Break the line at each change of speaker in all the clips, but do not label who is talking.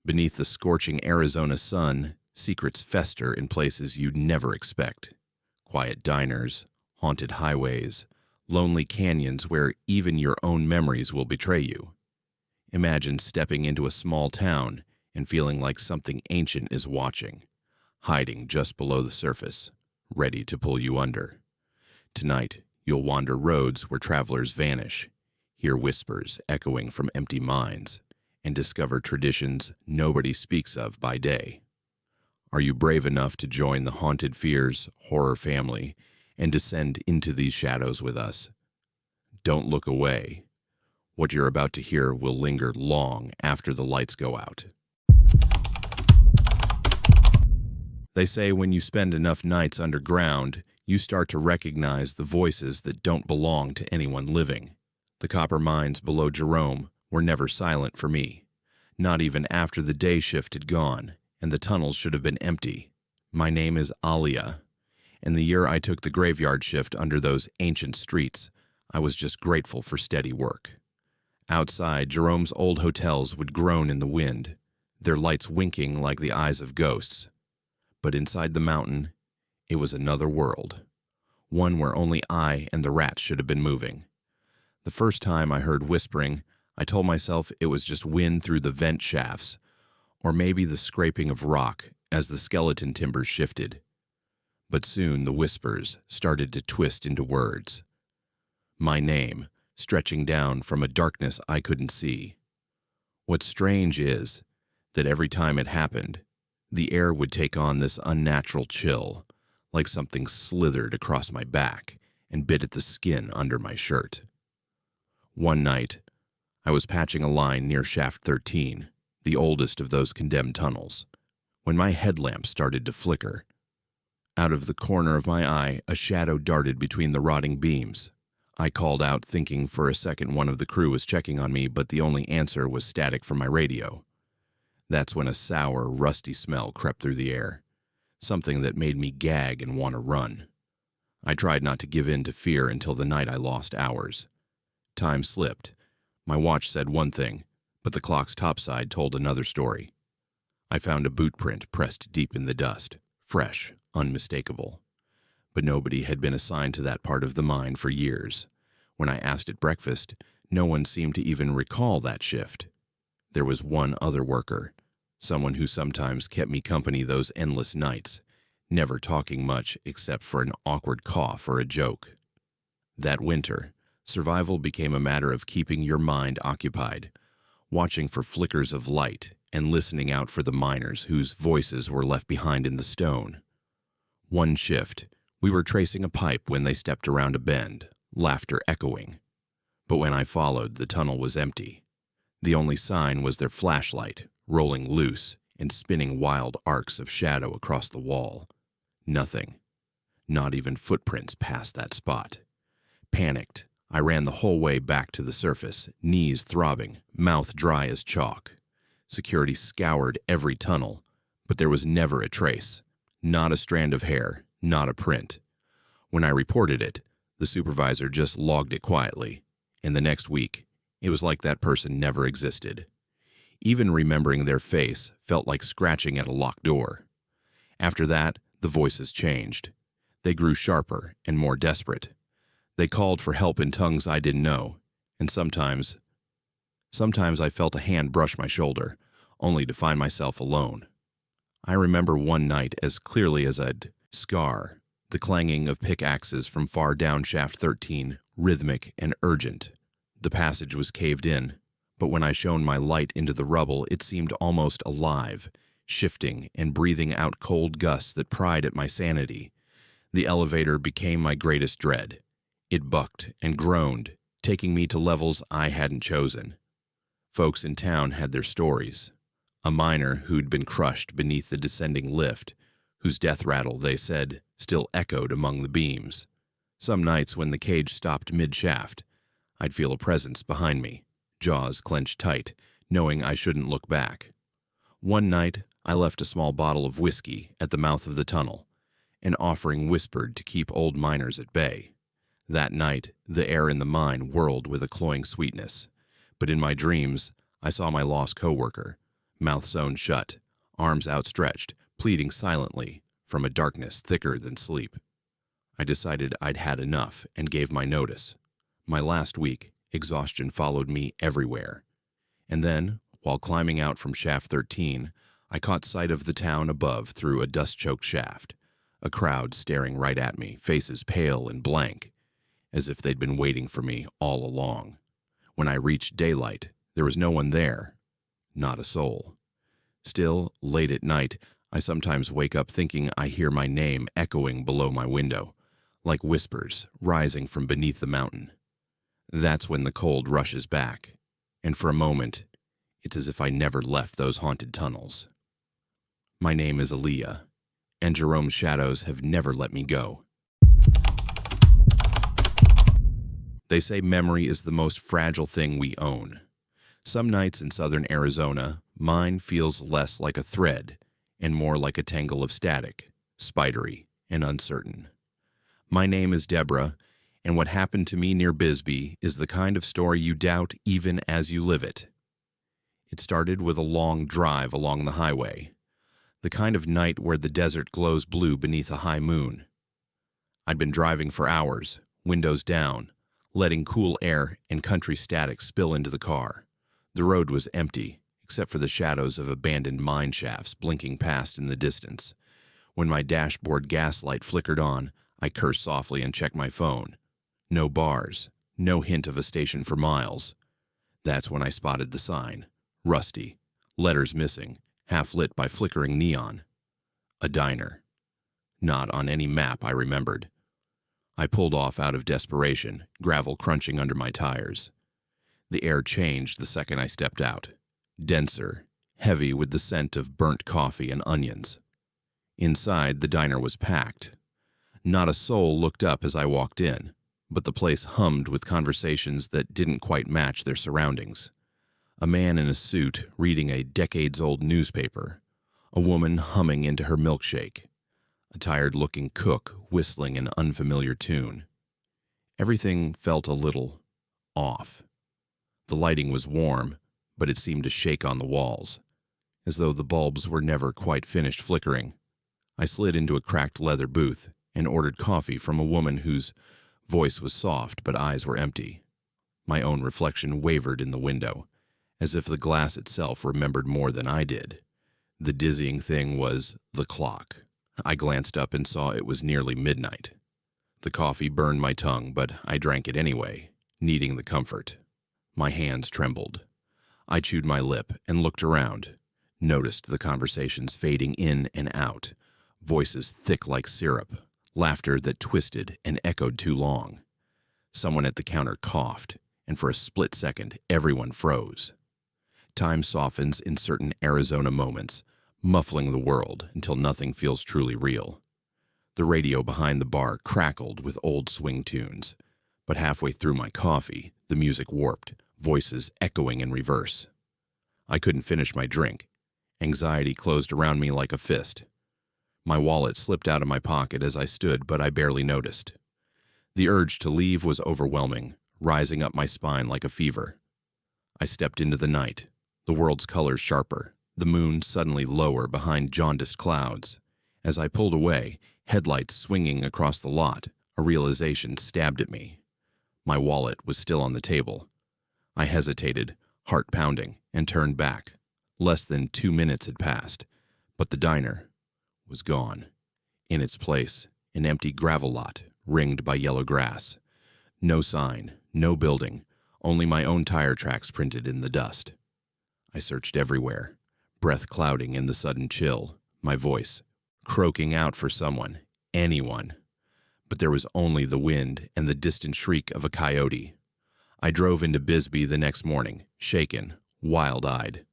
Beneath the scorching Arizona sun, secrets fester in places you'd never expect. Quiet diners, haunted highways, lonely canyons where even your own memories will betray you. Imagine stepping into a small town and feeling like something ancient is watching, hiding just below the surface, ready to pull you under. Tonight, you'll wander roads where travelers vanish, hear whispers echoing from empty minds, and discover traditions nobody speaks of by day. Are you brave enough to join the Hauntededfears horror family and descend into these shadows with us? Don't look away. What you're about to hear will linger long after the lights go out. They say when you spend enough nights underground, you start to recognize the voices that don't belong to anyone living. The copper mines below Jerome were never silent for me, not even after the day shift had gone and the tunnels should have been empty. My name is Alia, and the year I took the graveyard shift under those ancient streets, I was just grateful for steady work. Outside, Jerome's old hotels would groan in the wind, their lights winking like the eyes of ghosts. But inside the mountain, it was another world, one where only I and the rats should have been moving. The first time I heard whispering, I told myself it was just wind through the vent shafts, or maybe the scraping of rock as the skeleton timbers shifted. But soon the whispers started to twist into words. My name, stretching down from a darkness I couldn't see. What's strange is that every time it happened, the air would take on this unnatural chill, like something slithered across my back and bit at the skin under my shirt. One night, I was patching a line near Shaft 13, the oldest of those condemned tunnels, when my headlamp started to flicker. Out of the corner of my eye, a shadow darted between the rotting beams. I called out, thinking for a second one of the crew was checking on me, but the only answer was static from my radio. That's when a sour, rusty smell crept through the air, something that made me gag and want to run. I tried not to give in to fear until the night I lost hours. Time slipped. My watch said one thing, but the clock's topside told another story. I found a boot print pressed deep in the dust, fresh, unmistakable. But nobody had been assigned to that part of the mine for years. When I asked at breakfast, no one seemed to even recall that shift. There was one other worker, someone who sometimes kept me company those endless nights, never talking much except for an awkward cough or a joke. That winter, survival became a matter of keeping your mind occupied, watching for flickers of light and listening out for the miners whose voices were left behind in the stone. One shift, we were tracing a pipe when they stepped around a bend, laughter echoing. But when I followed, the tunnel was empty. The only sign was their flashlight, rolling loose and spinning wild arcs of shadow across the wall. Nothing. Not even footprints past that spot. Panicked, I ran the whole way back to the surface, knees throbbing, mouth dry as chalk. Security scoured every tunnel, but there was never a trace. Not a strand of hair, not a print. When I reported it, the supervisor just logged it quietly, and the next week, it was like that person never existed. Even remembering their face felt like scratching at a locked door. After that, the voices changed. They grew sharper and more desperate. They called for help in tongues I didn't know, and sometimes I felt a hand brush my shoulder, only to find myself alone. I remember one night as clearly as I'd scar, the clanging of pickaxes from far down Shaft 13, rhythmic and urgent. The passage was caved in, but when I shone my light into the rubble, it seemed almost alive, shifting and breathing out cold gusts that pried at my sanity. The elevator became my greatest dread. It bucked and groaned, taking me to levels I hadn't chosen. Folks in town had their stories. A miner who'd been crushed beneath the descending lift, whose death rattle, they said, still echoed among the beams. Some nights when the cage stopped mid-shaft, I'd feel a presence behind me, jaws clenched tight, knowing I shouldn't look back. One night, I left a small bottle of whiskey at the mouth of the tunnel, an offering whispered to keep old miners at bay. That night, the air in the mine whirled with a cloying sweetness, but in my dreams, I saw my lost coworker, mouth sewn shut, arms outstretched, pleading silently from a darkness thicker than sleep. I decided I'd had enough and gave my notice. My last week, exhaustion followed me everywhere. And then, while climbing out from shaft 13, I caught sight of the town above through a dust-choked shaft, a crowd staring right at me, faces pale and blank, as if they'd been waiting for me all along. When I reached daylight, there was no one there, not a soul. Still, late at night, I sometimes wake up thinking I hear my name echoing below my window, like whispers rising from beneath the mountain. That's when the cold rushes back, and for a moment, it's as if I never left those haunted tunnels. My name is Aaliyah, and Jerome's shadows have never let me go. They say memory is the most fragile thing we own. Some nights in southern Arizona, mine feels less like a thread and more like a tangle of static, spidery and uncertain. My name is Deborah, and what happened to me near Bisbee is the kind of story you doubt even as you live it. It started with a long drive along the highway, the kind of night where the desert glows blue beneath a high moon. I'd been driving for hours, windows down, letting cool air and country static spill into the car. The road was empty, except for the shadows of abandoned mine shafts blinking past in the distance. When my dashboard gas light flickered on, I cursed softly and checked my phone. No bars, no hint of a station for miles. That's when I spotted the sign, rusty, letters missing, half lit by flickering neon. A diner. Not on any map I remembered. I pulled off out of desperation, gravel crunching under my tires. The air changed the second I stepped out. Denser, heavy with the scent of burnt coffee and onions. Inside, the diner was packed. Not a soul looked up as I walked in, but the place hummed with conversations that didn't quite match their surroundings. A man in a suit reading a decades-old newspaper. A woman humming into her milkshake. A tired-looking cook whistling an unfamiliar tune. Everything felt a little off. The lighting was warm, but it seemed to shake on the walls, as though the bulbs were never quite finished flickering. I slid into a cracked leather booth and ordered coffee from a woman whose voice was soft but eyes were empty. My own reflection wavered in the window, as if the glass itself remembered more than I did. The dizzying thing was the clock. I glanced up and saw it was nearly midnight. The coffee burned my tongue, but I drank it anyway, needing the comfort. My hands trembled. I chewed my lip and looked around, noticed the conversations fading in and out, voices thick like syrup, laughter that twisted and echoed too long. Someone at the counter coughed, and for a split second, everyone froze. Time softens in certain Arizona moments, muffling the world until nothing feels truly real. The radio behind the bar crackled with old swing tunes, but halfway through my coffee, the music warped, voices echoing in reverse. I couldn't finish my drink. Anxiety closed around me like a fist. My wallet slipped out of my pocket as I stood, but I barely noticed. The urge to leave was overwhelming, rising up my spine like a fever. I stepped into the night, the world's colors sharper, the moon suddenly lower behind jaundiced clouds. As I pulled away, headlights swinging across the lot, a realization stabbed at me. My wallet was still on the table. I hesitated, heart pounding, and turned back. Less than 2 minutes had passed, but the diner was gone. In its place, an empty gravel lot, ringed by yellow grass. No sign, no building, only my own tire tracks printed in the dust. I searched everywhere, breath clouding in the sudden chill, my voice croaking out for someone, anyone. But there was only the wind and the distant shriek of a coyote. I drove into Bisbee the next morning, shaken, wild-eyed.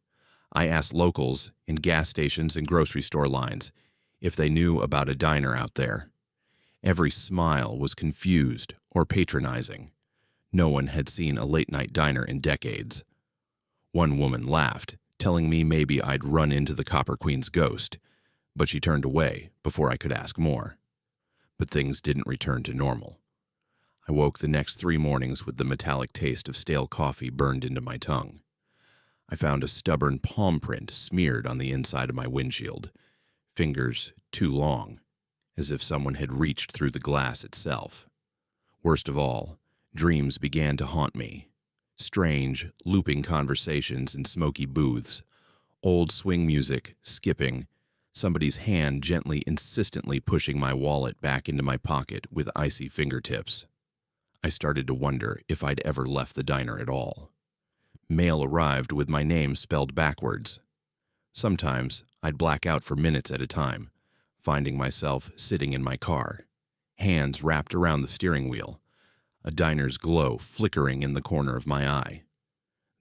I asked locals in gas stations and grocery store lines if they knew about a diner out there. Every smile was confused or patronizing. No one had seen a late-night diner in decades. One woman laughed, telling me maybe I'd run into the Copper Queen's ghost, but she turned away before I could ask more. But things didn't return to normal. I woke the next 3 mornings with the metallic taste of stale coffee burned into my tongue. I found a stubborn palm print smeared on the inside of my windshield, fingers too long, as if someone had reached through the glass itself. Worst of all, dreams began to haunt me. Strange, looping conversations in smoky booths, old swing music, skipping, somebody's hand gently, insistently pushing my wallet back into my pocket with icy fingertips. I started to wonder if I'd ever left the diner at all. Mail arrived with my name spelled backwards. Sometimes I'd black out for minutes at a time, finding myself sitting in my car, hands wrapped around the steering wheel, a diner's glow flickering in the corner of my eye.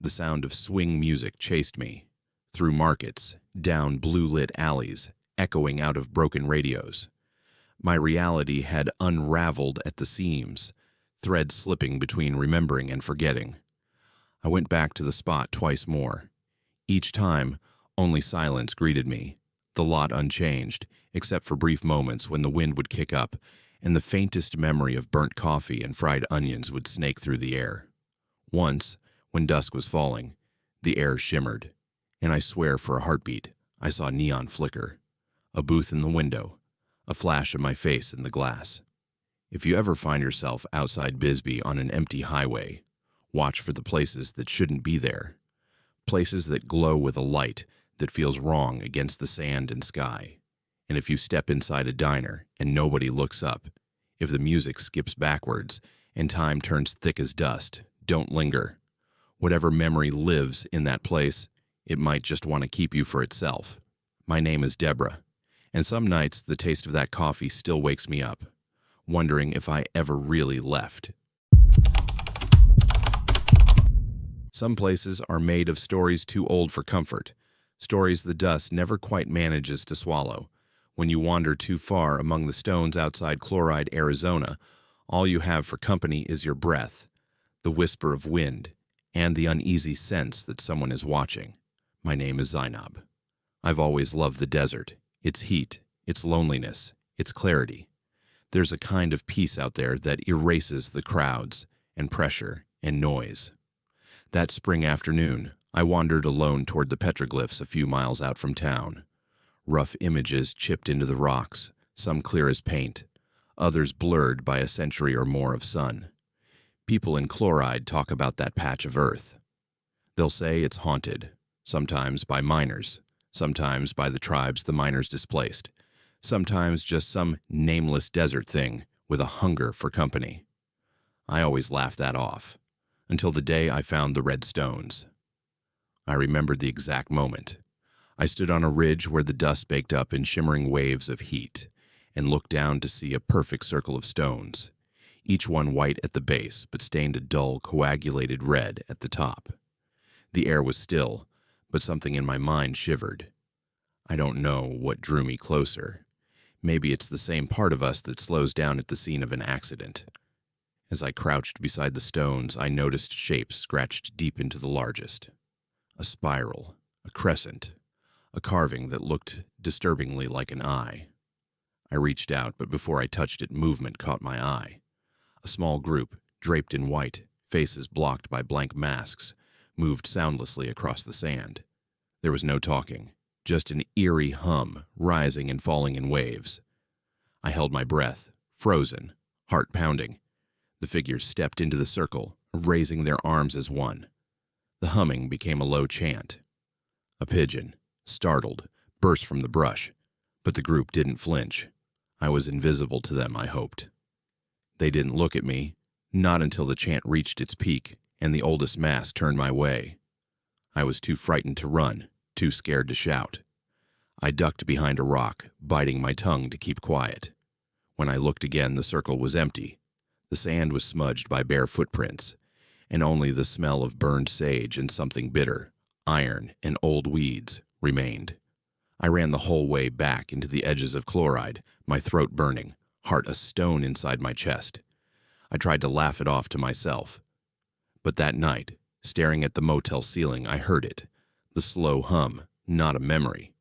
The sound of swing music chased me, through markets, down blue-lit alleys, echoing out of broken radios. My reality had unraveled at the seams, threads slipping between remembering and forgetting. I went back to the spot twice more. Each time, only silence greeted me, the lot unchanged, except for brief moments when the wind would kick up and the faintest memory of burnt coffee and fried onions would snake through the air. Once, when dusk was falling, the air shimmered, and I swear for a heartbeat, I saw neon flicker, a booth in the window, a flash of my face in the glass. If you ever find yourself outside Bisbee on an empty highway, watch for the places that shouldn't be there, places that glow with a light that feels wrong against the sand and sky. And if you step inside a diner and nobody looks up, if the music skips backwards and time turns thick as dust, don't linger. Whatever memory lives in that place, it might just want to keep you for itself. My name is Deborah, and some nights the taste of that coffee still wakes me up, wondering if I ever really left. Some places are made of stories too old for comfort, stories the dust never quite manages to swallow. When you wander too far among the stones outside Chloride, Arizona, all you have for company is your breath, the whisper of wind, and the uneasy sense that someone is watching. My name is Zainab. I've always loved the desert, its heat, its loneliness, its clarity. There's a kind of peace out there that erases the crowds and pressure and noise. That spring afternoon, I wandered alone toward the petroglyphs a few miles out from town. Rough images chipped into the rocks, some clear as paint, others blurred by a century or more of sun. People in Chloride talk about that patch of earth. They'll say it's haunted, sometimes by miners, sometimes by the tribes the miners displaced, sometimes just some nameless desert thing with a hunger for company. I always laughed that off, until the day I found the red stones. I remembered the exact moment. I stood on a ridge where the dust baked up in shimmering waves of heat and looked down to see a perfect circle of stones, each one white at the base but stained a dull, coagulated red at the top. The air was still, but something in my mind shivered. I don't know what drew me closer. Maybe it's the same part of us that slows down at the scene of an accident. As I crouched beside the stones, I noticed shapes scratched deep into the largest. A spiral, a crescent, a carving that looked disturbingly like an eye. I reached out, but before I touched it, movement caught my eye. A small group, draped in white, faces blocked by blank masks, moved soundlessly across the sand. There was no talking, just an eerie hum rising and falling in waves. I held my breath, frozen, heart pounding. The figures stepped into the circle, raising their arms as one. The humming became a low chant. A pigeon, startled, burst from the brush, but the group didn't flinch. I was invisible to them, I hoped. They didn't look at me, not until the chant reached its peak and the oldest mass turned my way. I was too frightened to run, too scared to shout. I ducked behind a rock, biting my tongue to keep quiet. When I looked again, the circle was empty. The sand was smudged by bare footprints, and only the smell of burned sage and something bitter, iron and old weeds, remained. I ran the whole way back into the edges of Chloride, my throat burning, heart a stone inside my chest. I tried to laugh it off to myself. But that night, staring at the motel ceiling, I heard it, the slow hum, not a memory,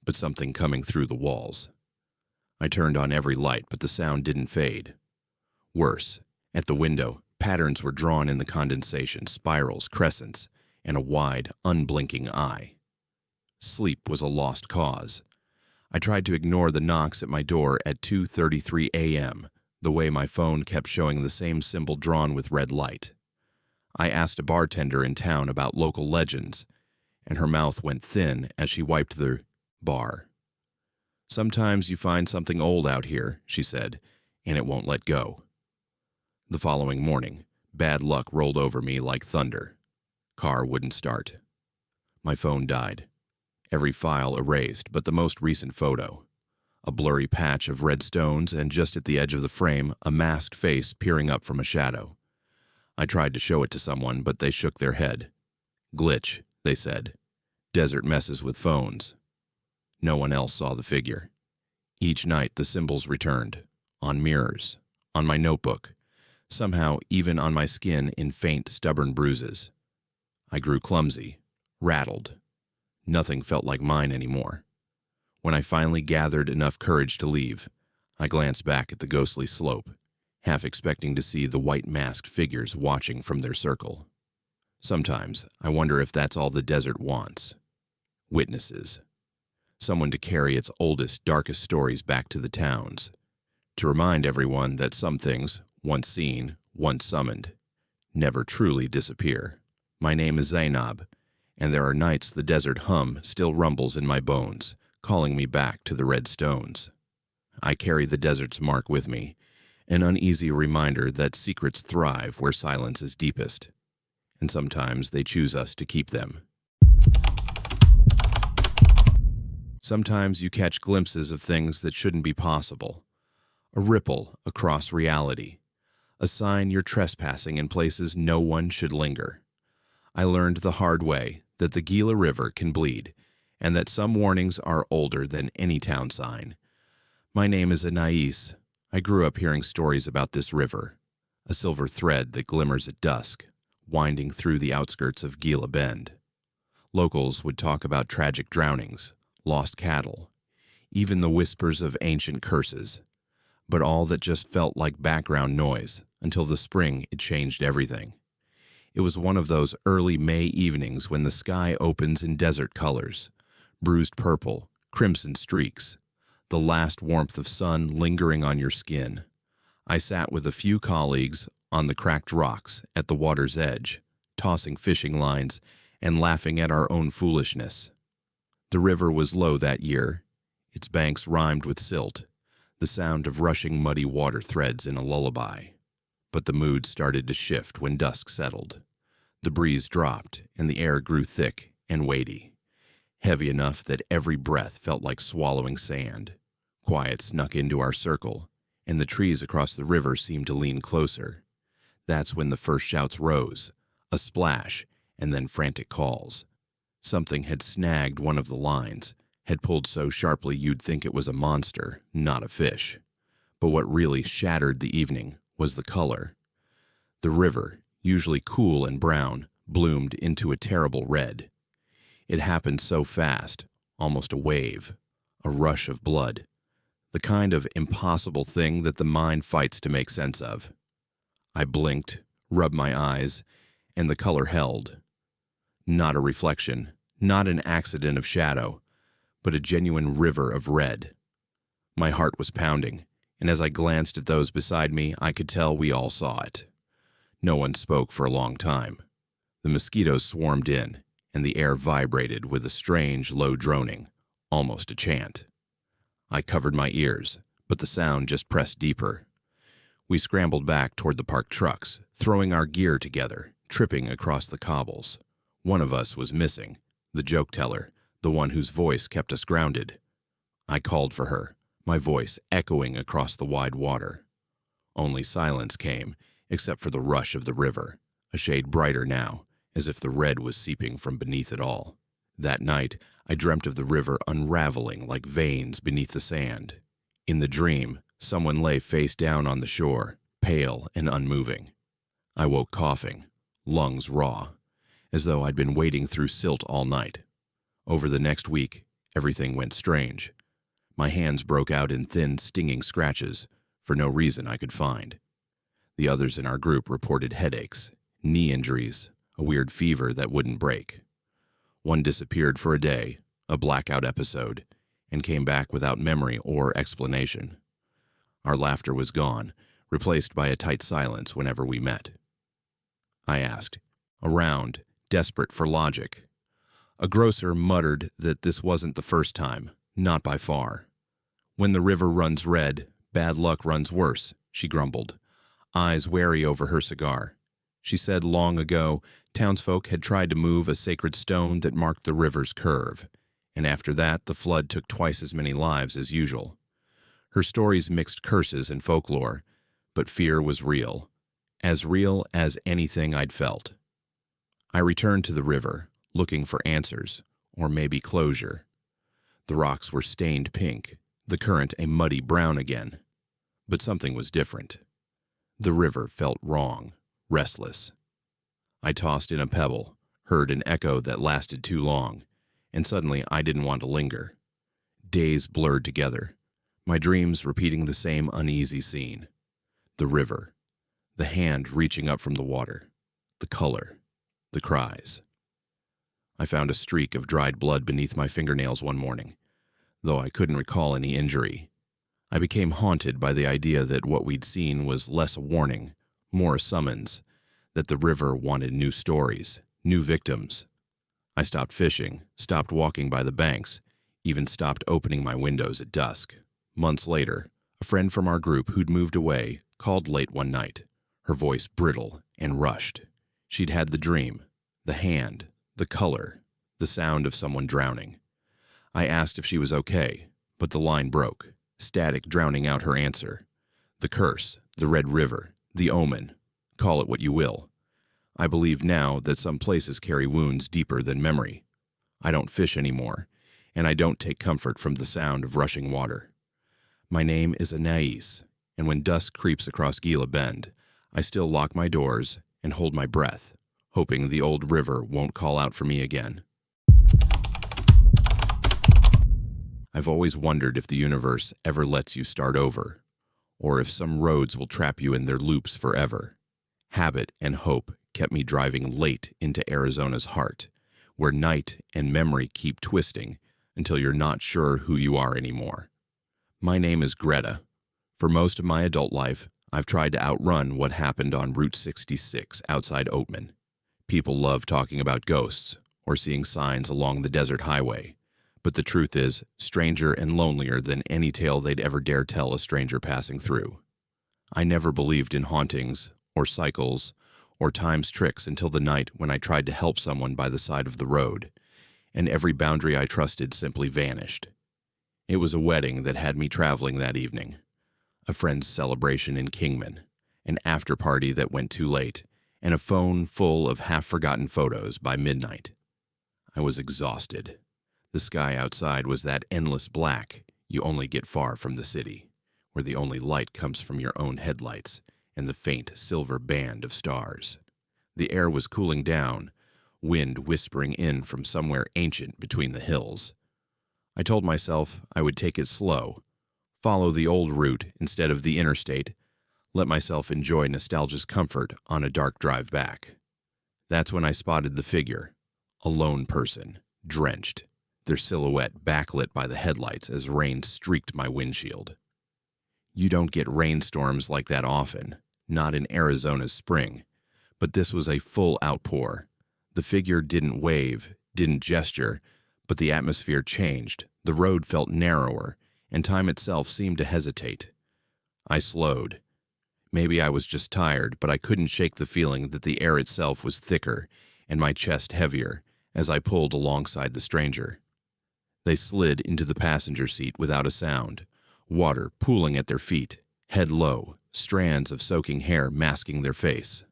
but something coming through the walls. I turned on every light, but the sound didn't fade. Worse, at the window, patterns were drawn in the condensation, spirals, crescents, and a wide, unblinking eye. Sleep was a lost cause. I tried to ignore the knocks at my door at 2:33 a.m., the way my phone kept showing the same symbol drawn with red light. I asked a bartender in town about local legends, and her mouth went thin as she wiped the bar. "Sometimes you find something old out here," she said, "and it won't let go." The following morning, bad luck rolled over me like thunder. Car wouldn't start. My phone died. Every file erased but the most recent photo. A blurry patch of red stones, and just at the edge of the frame, a masked face peering up from a shadow. I tried to show it to someone, but they shook their head. "Glitch," they said. "Desert messes with phones." No one else saw the figure. Each night the symbols returned, on mirrors, on my notebook, somehow even on my skin in faint, stubborn bruises. I grew clumsy, rattled. Nothing felt like mine anymore. When I finally gathered enough courage to leave, I glanced back at the ghostly slope, half expecting to see the white masked figures watching from their circle. Sometimes I wonder if that's all the desert wants. Witnesses. Someone to carry its oldest, darkest stories back to the towns. To remind everyone that some things, once seen, once summoned, never truly disappear. My name is Zainab, and there are nights the desert hum still rumbles in my bones, calling me back to the red stones. I carry the desert's mark with me, an uneasy reminder that secrets thrive where silence is deepest, and sometimes they choose us to keep them. Sometimes you catch glimpses of things that shouldn't be possible. A ripple across reality. A sign you're trespassing in places no one should linger. I learned the hard way that the Gila River can bleed, and that some warnings are older than any town sign. My name is Anais. I grew up hearing stories about this river, a silver thread that glimmers at dusk, winding through the outskirts of Gila Bend. Locals would talk about tragic drownings, lost cattle, even the whispers of ancient curses, but all that just felt like background noise until the spring it changed everything. It was one of those early May evenings when the sky opens in desert colors, bruised purple, crimson streaks, the last warmth of sun lingering on your skin. I sat with a few colleagues on the cracked rocks at the water's edge, tossing fishing lines and laughing at our own foolishness. The river was low that year. Its banks rhymed with silt, the sound of rushing muddy water threads in a lullaby. But the mood started to shift when dusk settled. The breeze dropped, and the air grew thick and weighty, heavy enough that every breath felt like swallowing sand. Quiet snuck into our circle, and the trees across the river seemed to lean closer. That's when the first shouts rose, a splash, and then frantic calls. Something had snagged one of the lines, had pulled so sharply you'd think it was a monster, not a fish. But what really shattered the evening was the color. The river, usually cool and brown, bloomed into a terrible red. It happened so fast, almost a wave, a rush of blood, the kind of impossible thing that the mind fights to make sense of. I blinked, rubbed my eyes, and the color held. Not a reflection, not an accident of shadow, but a genuine river of red. My heart was pounding, and as I glanced at those beside me, I could tell we all saw it. No one spoke for a long time. The mosquitoes swarmed in, and the air vibrated with a strange, low droning, almost a chant. I covered my ears, but the sound just pressed deeper. We scrambled back toward the parked trucks, throwing our gear together, tripping across the cobbles. One of us was missing, the joke teller, the one whose voice kept us grounded. I called for her, my voice echoing across the wide water. Only silence came, except for the rush of the river, a shade brighter now, as if the red was seeping from beneath it all. That night, I dreamt of the river unraveling like veins beneath the sand. In the dream, someone lay face down on the shore, pale and unmoving. I woke coughing, lungs raw, as though I'd been wading through silt all night. Over the next week, everything went strange. My hands broke out in thin, stinging scratches, for no reason I could find. The others in our group reported headaches, knee injuries, a weird fever that wouldn't break. One disappeared for a day, a blackout episode, and came back without memory or explanation. Our laughter was gone, replaced by a tight silence whenever we met. I asked, around, desperate for logic. A grocer muttered that this wasn't the first time, not by far. When the river runs red, bad luck runs worse, she grumbled, eyes wary over her cigar. She said long ago, townsfolk had tried to move a sacred stone that marked the river's curve, and after that the flood took twice as many lives as usual. Her stories mixed curses and folklore, but fear was real as anything I'd felt. I returned to the river, looking for answers, or maybe closure. The rocks were stained pink, the current a muddy brown again. But something was different. The river felt wrong, restless. I tossed in a pebble, heard an echo that lasted too long, and suddenly I didn't want to linger. Days blurred together, my dreams repeating the same uneasy scene. The river, the hand reaching up from the water, the color, the cries. I found a streak of dried blood beneath my fingernails one morning, though I couldn't recall any injury. I became haunted by the idea that what we'd seen was less a warning, more a summons, that the river wanted new stories, new victims. I stopped fishing, stopped walking by the banks, even stopped opening my windows at dusk. Months later, a friend from our group who'd moved away called late one night, her voice brittle and rushed. She'd had the dream, the hand, the color, the sound of someone drowning. I asked if she was okay, but the line broke, static drowning out her answer. The curse, the red river, the omen, call it what you will. I believe now that some places carry wounds deeper than memory. I don't fish anymore, and I don't take comfort from the sound of rushing water. My name is Anais, and when dusk creeps across Gila Bend, I still lock my doors and hold my breath, hoping the old river won't call out for me again. I've always wondered if the universe ever lets you start over, or if some roads will trap you in their loops forever. Habit and hope kept me driving late into Arizona's heart, where night and memory keep twisting until you're not sure who you are anymore. My name is Greta. For most of my adult life, I've tried to outrun what happened on Route 66 outside Oatman. People love talking about ghosts or seeing signs along the desert highway, but the truth is stranger and lonelier than any tale they'd ever dare tell a stranger passing through. I never believed in hauntings or cycles or time's tricks until the night when I tried to help someone by the side of the road, and every boundary I trusted simply vanished. It was a wedding that had me traveling that evening, a friend's celebration in Kingman, an after-party that went too late, and a phone full of half-forgotten photos by midnight. I was exhausted. The sky outside was that endless black you only get far from the city, where the only light comes from your own headlights and the faint silver band of stars. The air was cooling down, wind whispering in from somewhere ancient between the hills. I told myself I would take it slow, follow the old route instead of the interstate, let myself enjoy nostalgia's comfort on a dark drive back. That's when I spotted the figure, a lone person, drenched, their silhouette backlit by the headlights as rain streaked my windshield. You don't get rainstorms like that often, not in Arizona's spring, but this was a full outpour. The figure didn't wave, didn't gesture, but the atmosphere changed, the road felt narrower, and time itself seemed to hesitate. I slowed. Maybe I was just tired, but I couldn't shake the feeling that the air itself was thicker and my chest heavier as I pulled alongside the stranger. They slid into the passenger seat without a sound, water pooling at their feet, head low, strands of soaking hair masking their face.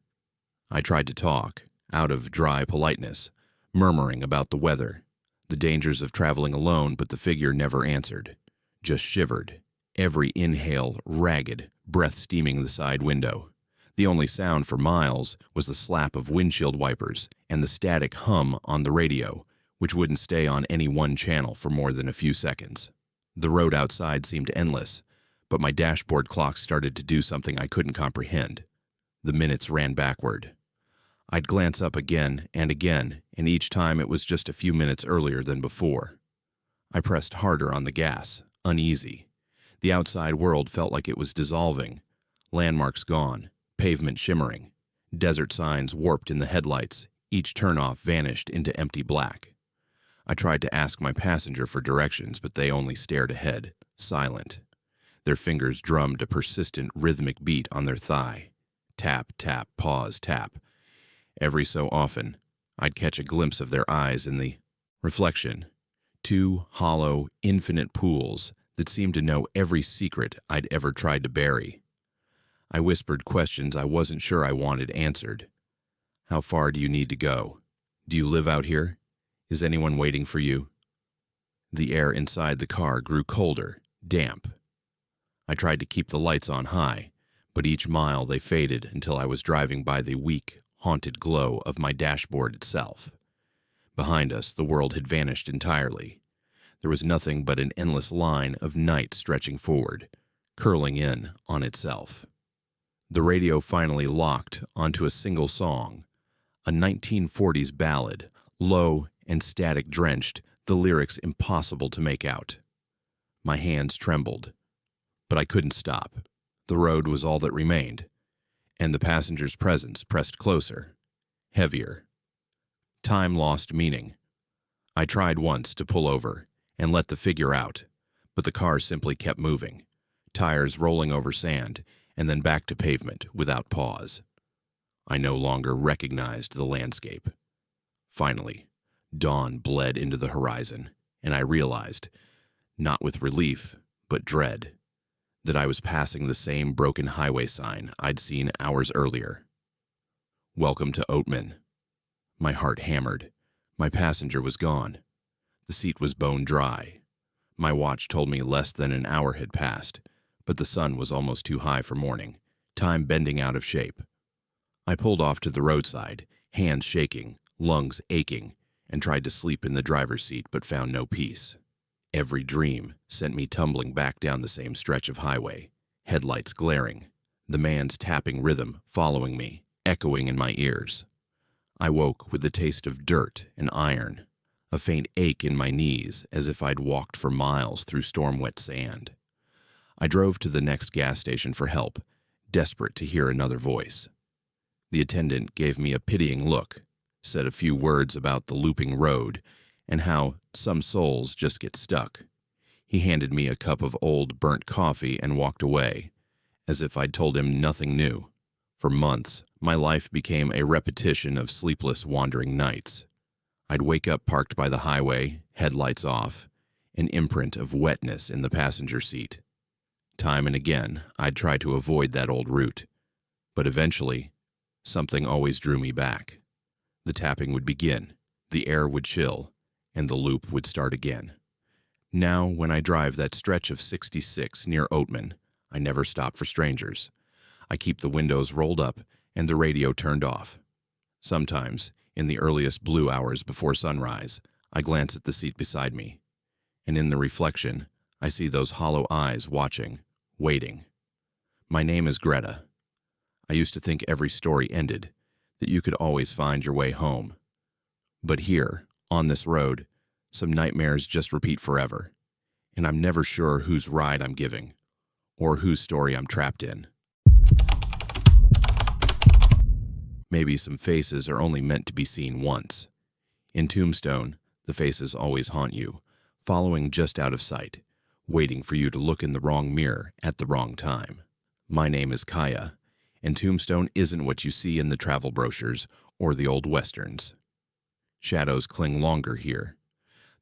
I tried to talk, out of dry politeness, murmuring about the weather, the dangers of traveling alone, but the figure never answered, just shivered, every inhale ragged, breath steaming the side window. The only sound for miles was the slap of windshield wipers and the static hum on the radio, which wouldn't stay on any one channel for more than a few seconds. The road outside seemed endless, but my dashboard clock started to do something I couldn't comprehend. The minutes ran backward. I'd glance up again, and each time it was just a few minutes earlier than before. I pressed harder on the gas, uneasy. The outside world felt like it was dissolving. Landmarks gone, pavement shimmering, desert signs warped in the headlights, each turnoff vanished into empty black. I tried to ask my passenger for directions, but they only stared ahead, silent. Their fingers drummed a persistent rhythmic beat on their thigh. Tap, tap, pause, tap. Every so often, I'd catch a glimpse of their eyes in the reflection. Two hollow, infinite pools that seemed to know every secret I'd ever tried to bury. I whispered questions I wasn't sure I wanted answered. How far do you need to go? Do you live out here? Is anyone waiting for you? The air inside the car grew colder, damp. I tried to keep the lights on high, but each mile they faded until I was driving by the weak, haunted glow of my dashboard itself. Behind us, the world had vanished entirely. There was nothing but an endless line of night stretching forward, curling in on itself. The radio finally locked onto a single song, a 1940s ballad, low and static-drenched, the lyrics impossible to make out. My hands trembled, but I couldn't stop. The road was all that remained, and the passenger's presence pressed closer, heavier. Time lost meaning. I tried once to pull over and let the figure out, but the car simply kept moving, tires rolling over sand, and then back to pavement without pause. I no longer recognized the landscape. Finally, dawn bled into the horizon, and I realized, not with relief, but dread, that I was passing the same broken highway sign I'd seen hours earlier. Welcome to Oatman. My heart hammered. My passenger was gone. The seat was bone dry. My watch told me less than an hour had passed, but the sun was almost too high for morning, time bending out of shape. I pulled off to the roadside, hands shaking, lungs aching, and tried to sleep in the driver's seat but found no peace. Every dream sent me tumbling back down the same stretch of highway, headlights glaring, the man's tapping rhythm following me, echoing in my ears. I woke with the taste of dirt and iron, a faint ache in my knees as if I'd walked for miles through storm-wet sand. I drove to the next gas station for help, desperate to hear another voice. The attendant gave me a pitying look, said a few words about the looping road and how some souls just get stuck. He handed me a cup of old burnt coffee and walked away, as if I'd told him nothing new. For months, my life became a repetition of sleepless wandering nights. I'd wake up parked by the highway, headlights off, an imprint of wetness in the passenger seat. Time and again, I'd try to avoid that old route, but eventually, something always drew me back. The tapping would begin, the air would chill, and the loop would start again. Now, when I drive that stretch of 66 near Oatman, I never stop for strangers. I keep the windows rolled up and the radio turned off. Sometimes, in the earliest blue hours before sunrise, I glance at the seat beside me, and in the reflection, I see those hollow eyes watching, waiting. My name is Greta. I used to think every story ended, that you could always find your way home. But here, on this road, some nightmares just repeat forever, and I'm never sure whose ride I'm giving, or whose story I'm trapped in. Maybe some faces are only meant to be seen once. In Tombstone, the faces always haunt you, following just out of sight, waiting for you to look in the wrong mirror at the wrong time. My name is Kaya, and Tombstone isn't what you see in the travel brochures or the old westerns. Shadows cling longer here.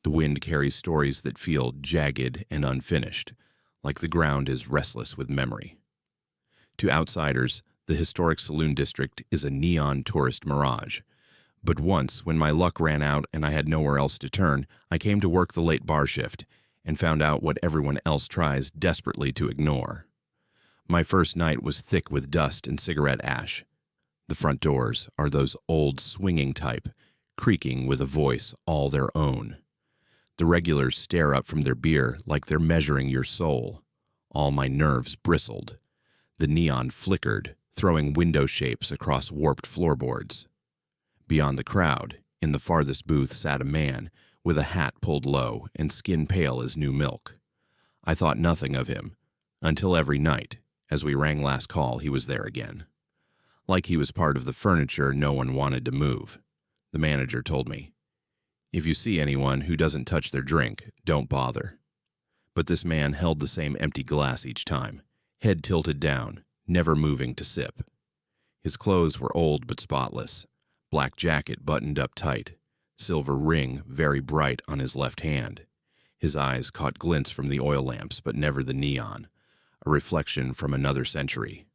The wind carries stories that feel jagged and unfinished, like the ground is restless with memory. To outsiders, the historic saloon district is a neon tourist mirage. But once, when my luck ran out and I had nowhere else to turn, I came to work the late bar shift and found out what everyone else tries desperately to ignore. My first night was thick with dust and cigarette ash. The front doors are those old swinging type, creaking with a voice all their own. The regulars stare up from their beer like they're measuring your soul. All my nerves bristled. The neon flickered, throwing window shapes across warped floorboards. Beyond the crowd, in the farthest booth sat a man with a hat pulled low and skin pale as new milk. I thought nothing of him, until every night, as we rang last call, he was there again. Like he was part of the furniture no one wanted to move. The manager told me, "If you see anyone who doesn't touch their drink, don't bother." But this man held the same empty glass each time, head tilted down, never moving to sip. His clothes were old but spotless, black jacket buttoned up tight, silver ring very bright on his left hand. His eyes caught glints from the oil lamps, but never the neon, a reflection from another century.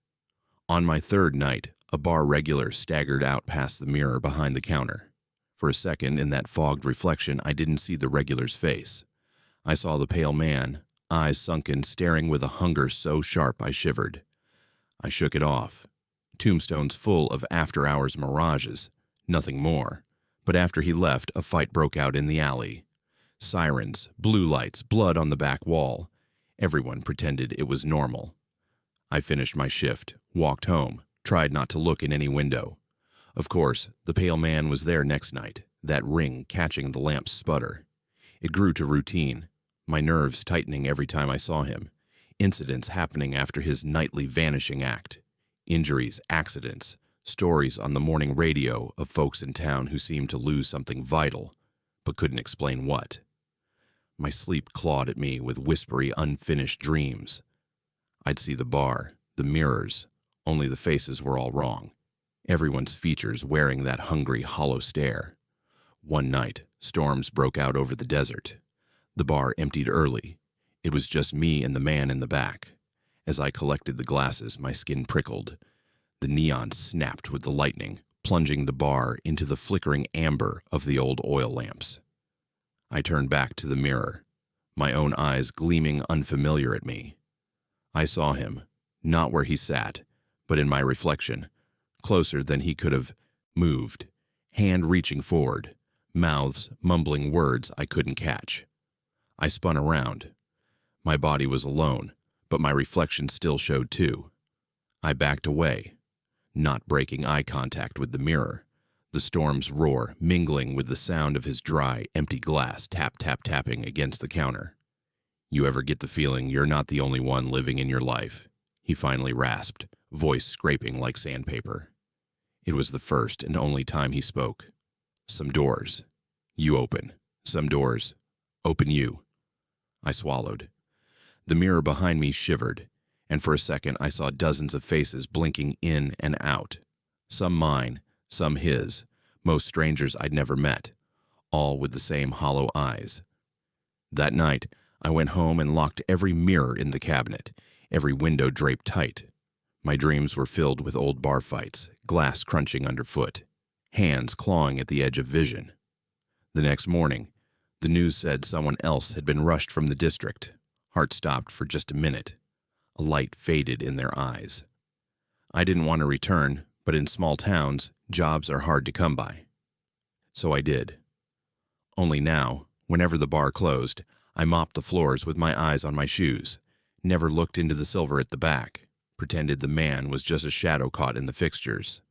On my third night, a bar regular staggered out past the mirror behind the counter. For a second, in that fogged reflection, I didn't see the regular's face. I saw the pale man, eyes sunken, staring with a hunger so sharp I shivered. I shook it off. Tombstone's full of after-hours mirages, nothing more. But after he left, a fight broke out in the alley. Sirens, blue lights, blood on the back wall. Everyone pretended it was normal. I finished my shift, walked home, tried not to look in any window. Of course, the pale man was there next night, that ring catching the lamp's sputter. It grew to routine, my nerves tightening every time I saw him. Incidents happening after his nightly vanishing act. Injuries, accidents, stories on the morning radio of folks in town who seemed to lose something vital, but couldn't explain what. My sleep clawed at me with whispery, unfinished dreams. I'd see the bar, the mirrors, only the faces were all wrong. Everyone's features wearing that hungry, hollow stare. One night, storms broke out over the desert. The bar emptied early. It was just me and the man in the back. As I collected the glasses, my skin prickled. The neon snapped with the lightning, plunging the bar into the flickering amber of the old oil lamps. I turned back to the mirror, my own eyes gleaming unfamiliar at me. I saw him, not where he sat, but in my reflection, closer than he could have moved, hand reaching forward, mouths mumbling words I couldn't catch. I spun around. My body was alone, but my reflection still showed too. I backed away, not breaking eye contact with the mirror, the storm's roar mingling with the sound of his dry, empty glass tapping against the counter. "You ever get the feeling you're not the only one living in your life?" he finally rasped, voice scraping like sandpaper. It was the first and only time he spoke. "Some doors. You open. Some doors. Open you." I swallowed. The mirror behind me shivered, and for a second I saw dozens of faces blinking in and out. Some mine, some his, most strangers I'd never met, all with the same hollow eyes. That night, I went home and locked every mirror in the cabinet, every window draped tight. My dreams were filled with old bar fights, glass crunching underfoot, hands clawing at the edge of vision. The next morning, the news said someone else had been rushed from the district. Heart stopped for just a minute. A light faded in their eyes. I didn't want to return, but in small towns, jobs are hard to come by. So I did. Only now, whenever the bar closed, I mopped the floors with my eyes on my shoes, never looked into the silver at the back, pretended the man was just a shadow caught in the fixtures.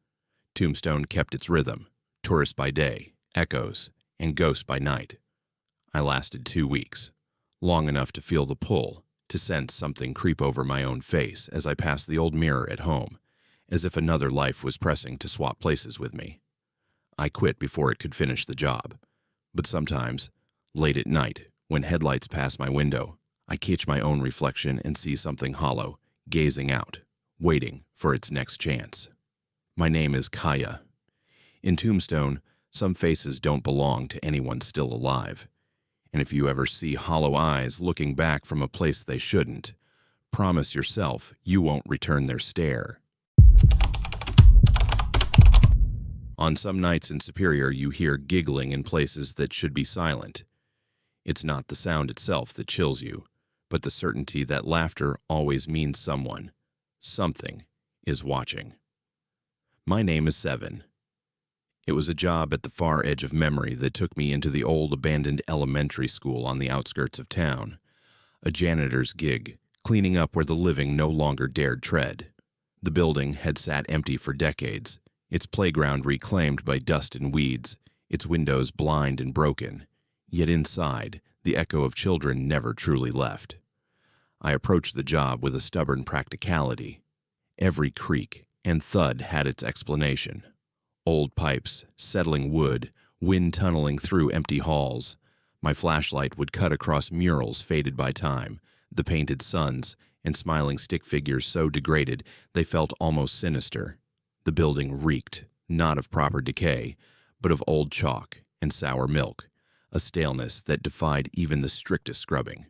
Tombstone kept its rhythm, tourist by day, echoes, and ghost by night. I lasted 2 weeks, long enough to feel the pull, to sense something creep over my own face as I passed the old mirror at home, as if another life was pressing to swap places with me. I quit before it could finish the job, but sometimes, late at night, when headlights pass my window, I catch my own reflection and see something hollow, gazing out, waiting for its next chance. My name is Kaya. In Tombstone, some faces don't belong to anyone still alive, and if you ever see hollow eyes looking back from a place they shouldn't, promise yourself you won't return their stare. On some nights in Superior, you hear giggling in places that should be silent. It's not the sound itself that chills you, but the certainty that laughter always means someone, something, is watching. My name is Seven. It was a job at the far edge of memory that took me into the old abandoned elementary school on the outskirts of town. A janitor's gig, cleaning up where the living no longer dared tread. The building had sat empty for decades, its playground reclaimed by dust and weeds, its windows blind and broken. Yet inside, the echo of children never truly left. I approached the job with a stubborn practicality. Every creak and thud had its explanation. Old pipes, settling wood, wind tunneling through empty halls. My flashlight would cut across murals faded by time, the painted suns, and smiling stick figures so degraded they felt almost sinister. The building reeked, not of proper decay, but of old chalk and sour milk, a staleness that defied even the strictest scrubbing.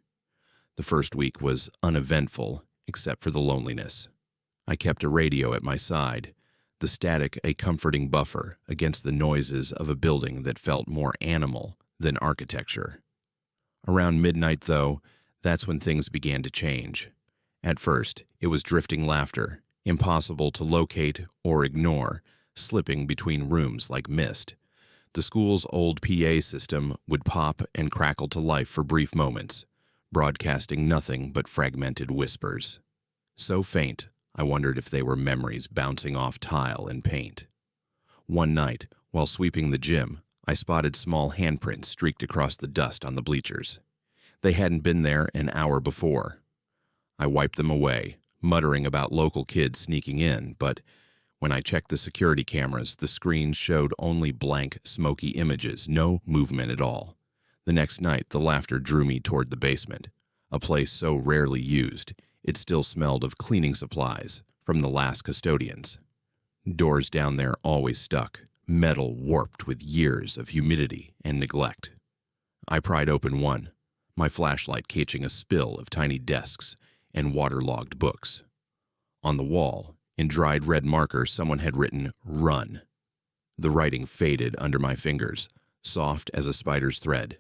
The first week was uneventful, except for the loneliness. I kept a radio at my side, the static a comforting buffer against the noises of a building that felt more animal than architecture. Around midnight, though, that's when things began to change. At first, it was drifting laughter, impossible to locate or ignore, slipping between rooms like mist. The school's old PA system would pop and crackle to life for brief moments, broadcasting nothing but fragmented whispers. So faint, I wondered if they were memories bouncing off tile and paint. One night, while sweeping the gym, I spotted small handprints streaked across the dust on the bleachers. They hadn't been there an hour before. I wiped them away, muttering about local kids sneaking in, but when I checked the security cameras, the screens showed only blank, smoky images, no movement at all. The next night, the laughter drew me toward the basement, a place so rarely used, it still smelled of cleaning supplies from the last custodians. Doors down there always stuck, metal warped with years of humidity and neglect. I pried open one, my flashlight catching a spill of tiny desks and waterlogged books. On the wall, in dried red marker, someone had written, "Run." The writing faded under my fingers, soft as a spider's thread.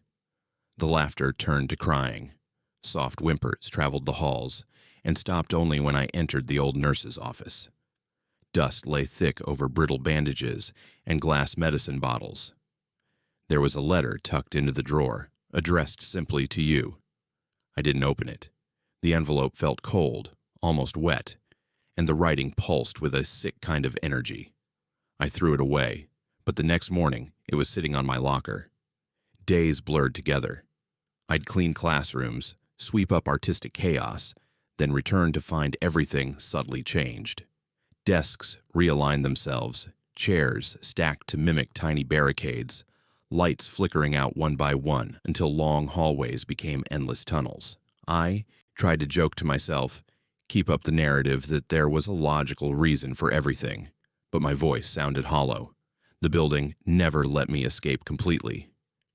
The laughter turned to crying. Soft whimpers traveled the halls and stopped only when I entered the old nurse's office. Dust lay thick over brittle bandages and glass medicine bottles. There was a letter tucked into the drawer, addressed simply to you. I didn't open it. The envelope felt cold, almost wet, and the writing pulsed with a sick kind of energy. I threw it away, but the next morning it was sitting on my locker. Days blurred together. I'd clean classrooms, sweep up artistic chaos, then return to find everything subtly changed. Desks realigned themselves, chairs stacked to mimic tiny barricades, lights flickering out one by one until long hallways became endless tunnels. I tried to joke to myself, keep up the narrative that there was a logical reason for everything, but my voice sounded hollow. The building never let me escape completely.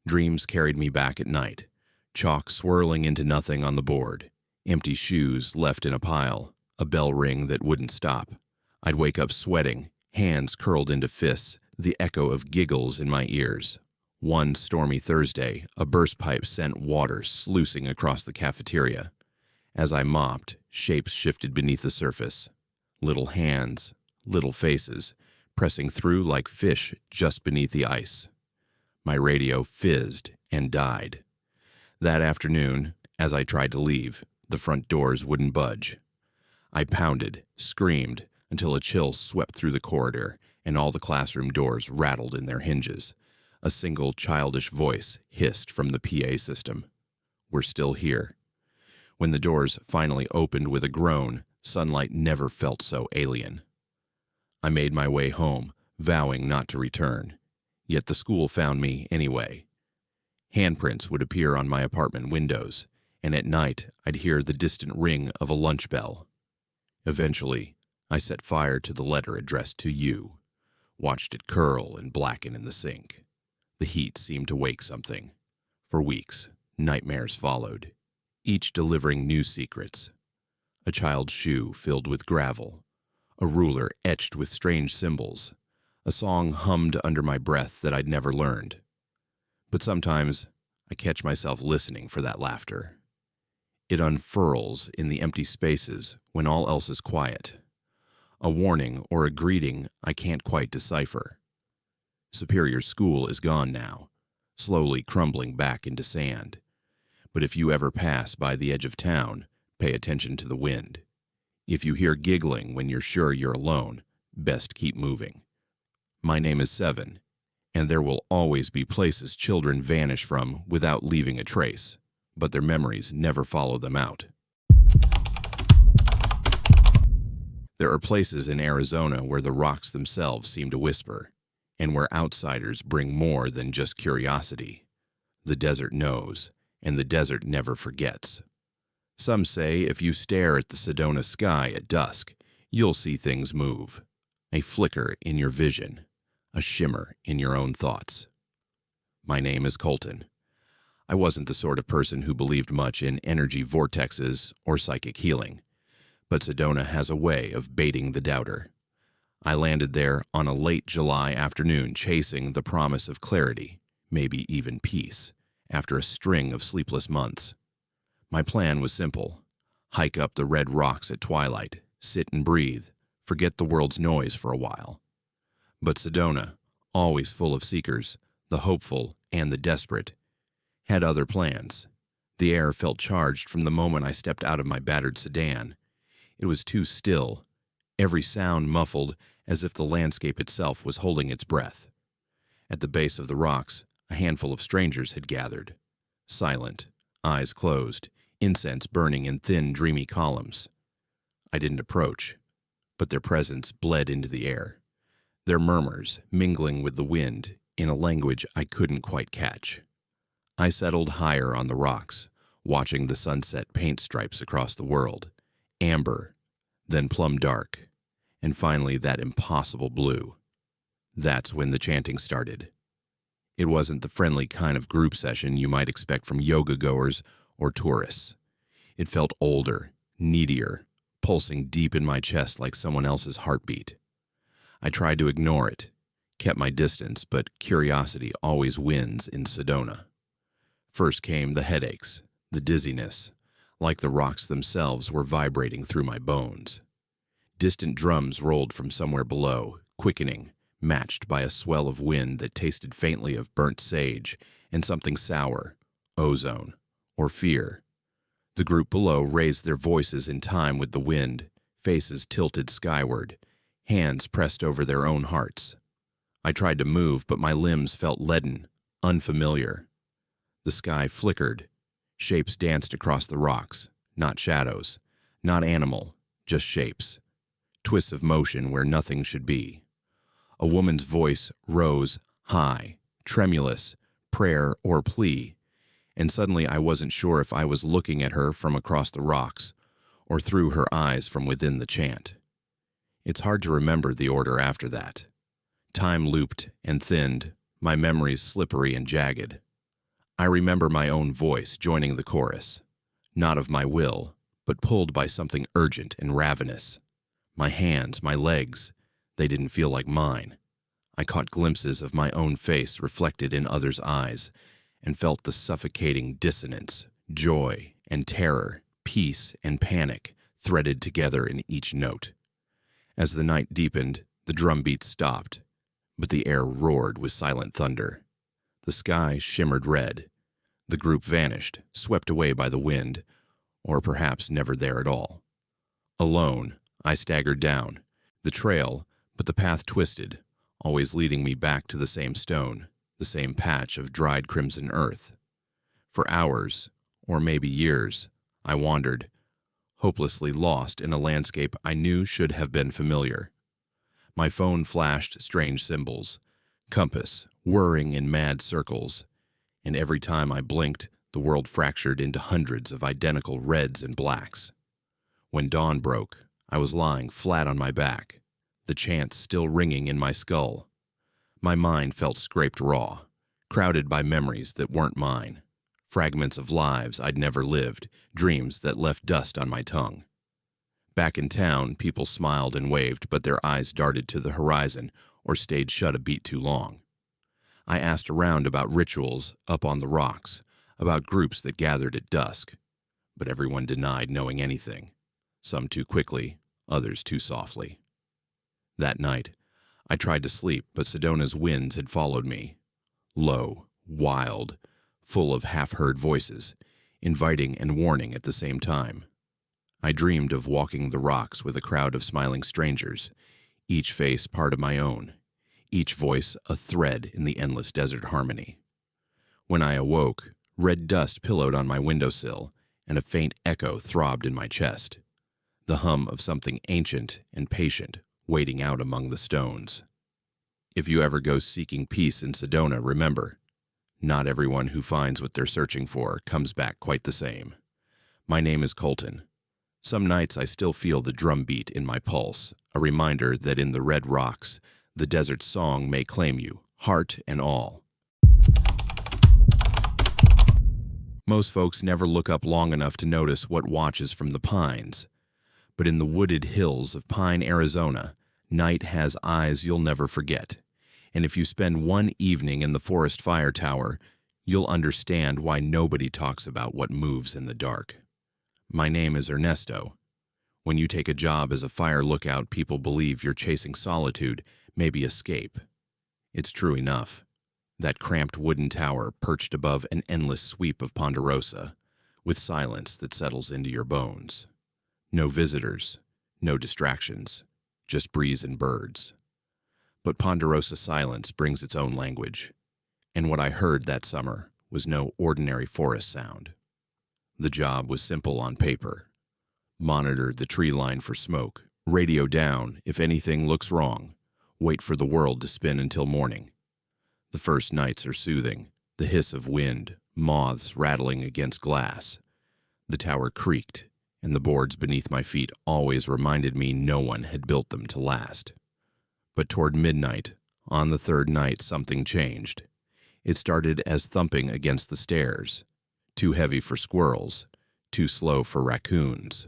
Dreams carried me back at night, chalk swirling into nothing on the board, empty shoes left in a pile, a bell ring that wouldn't stop. I'd wake up sweating, hands curled into fists, the echo of giggles in my ears. One stormy Thursday, a burst pipe sent water sluicing across the cafeteria. As I mopped, shapes shifted beneath the surface. Little hands, little faces, pressing through like fish just beneath the ice. My radio fizzed and died. That afternoon, as I tried to leave, the front doors wouldn't budge. I pounded, screamed, until a chill swept through the corridor and all the classroom doors rattled in their hinges. A single childish voice hissed from the PA system. "We're still here." When the doors finally opened with a groan, sunlight never felt so alien. I made my way home, vowing not to return. Yet the school found me anyway. Handprints would appear on my apartment windows, and at night I'd hear the distant ring of a lunch bell. Eventually, I set fire to the letter addressed to you, watched it curl and blacken in the sink. The heat seemed to wake something. For weeks, nightmares followed, each delivering new secrets. A child's shoe filled with gravel, a ruler etched with strange symbols, a song hummed under my breath that I'd never learned. But sometimes I catch myself listening for that laughter. It unfurls in the empty spaces when all else is quiet. A warning or a greeting I can't quite decipher. Superior School is gone now, slowly crumbling back into sand. But if you ever pass by the edge of town, pay attention to the wind. If you hear giggling when you're sure you're alone, best keep moving. My name is Seven, and there will always be places children vanish from without leaving a trace, but their memories never follow them out. There are places in Arizona where the rocks themselves seem to whisper, and where outsiders bring more than just curiosity. The desert knows, and the desert never forgets. Some say if you stare at the Sedona sky at dusk, you'll see things move. A flicker in your vision, a shimmer in your own thoughts. My name is Colton. I wasn't the sort of person who believed much in energy vortexes or psychic healing, but Sedona has a way of baiting the doubter. I landed there on a late July afternoon chasing the promise of clarity, maybe even peace, after a string of sleepless months. My plan was simple: hike up the red rocks at twilight, sit and breathe, forget the world's noise for a while. But Sedona, always full of seekers, the hopeful and the desperate, had other plans. The air felt charged from the moment I stepped out of my battered sedan. It was too still, every sound muffled as if the landscape itself was holding its breath. At the base of the rocks, a handful of strangers had gathered. Silent, eyes closed, incense burning in thin, dreamy columns. I didn't approach, but their presence bled into the air, their murmurs mingling with the wind in a language I couldn't quite catch. I settled higher on the rocks, watching the sunset paint stripes across the world, amber, then plum dark, and finally that impossible blue. That's when the chanting started. It wasn't the friendly kind of group session you might expect from yoga-goers or tourists. It felt older, needier, pulsing deep in my chest like someone else's heartbeat. I tried to ignore it, kept my distance, but curiosity always wins in Sedona. First came the headaches, the dizziness, like the rocks themselves were vibrating through my bones. Distant drums rolled from somewhere below, quickening, matched by a swell of wind that tasted faintly of burnt sage and something sour, ozone, or fear. The group below raised their voices in time with the wind, faces tilted skyward, hands pressed over their own hearts. I tried to move, but my limbs felt leaden, unfamiliar. The sky flickered. Shapes danced across the rocks, not shadows, not animal, just shapes. Twists of motion where nothing should be. A woman's voice rose high, tremulous, prayer or plea, and suddenly I wasn't sure if I was looking at her from across the rocks or through her eyes from within the chant. It's hard to remember the order after that. Time looped and thinned, my memories slippery and jagged. I remember my own voice joining the chorus, not of my will, but pulled by something urgent and ravenous. My hands, my legs, they didn't feel like mine. I caught glimpses of my own face reflected in others' eyes and felt the suffocating dissonance, joy and terror, peace and panic threaded together in each note. As the night deepened, the drum beats stopped, but the air roared with silent thunder. The sky shimmered red. The group vanished, swept away by the wind, or perhaps never there at all. Alone, I staggered down, the trail, but the path twisted, always leading me back to the same stone, the same patch of dried crimson earth. For hours, or maybe years, I wandered, hopelessly lost in a landscape I knew should have been familiar. My phone flashed strange symbols, compass whirring in mad circles, and every time I blinked, the world fractured into hundreds of identical reds and blacks. When dawn broke, I was lying flat on my back, the chants still ringing in my skull. My mind felt scraped raw, crowded by memories that weren't mine, fragments of lives I'd never lived, dreams that left dust on my tongue. Back in town, people smiled and waved, but their eyes darted to the horizon or stayed shut a beat too long. I asked around about rituals up on the rocks, about groups that gathered at dusk, but everyone denied knowing anything, some too quickly, others too softly. That night, I tried to sleep, but Sedona's winds had followed me, low, wild, full of half-heard voices, inviting and warning at the same time. I dreamed of walking the rocks with a crowd of smiling strangers, each face part of my own, each voice a thread in the endless desert harmony. When I awoke, red dust pillowed on my windowsill, and a faint echo throbbed in my chest, the hum of something ancient and patient waiting out among the stones. If you ever go seeking peace in Sedona, remember, not everyone who finds what they're searching for comes back quite the same. My name is Colton. Some nights I still feel the drumbeat in my pulse, a reminder that in the red rocks, the desert's song may claim you, heart and all. Most folks never look up long enough to notice what watches from the pines. But in the wooded hills of Pine, Arizona, night has eyes you'll never forget. And if you spend one evening in the forest fire tower, you'll understand why nobody talks about what moves in the dark. My name is Ernesto. When you take a job as a fire lookout, people believe you're chasing solitude, maybe escape. It's true enough. That cramped wooden tower perched above an endless sweep of Ponderosa, with silence that settles into your bones. No visitors, no distractions, just breeze and birds. But Ponderosa silence brings its own language, and what I heard that summer was no ordinary forest sound. The job was simple on paper. Monitor the tree line for smoke, radio down if anything looks wrong, wait for the world to spin until morning. The first nights are soothing, the hiss of wind, moths rattling against glass. The tower creaked, and the boards beneath my feet always reminded me no one had built them to last. But toward midnight, on the third night, something changed. It started as thumping against the stairs, too heavy for squirrels, too slow for raccoons.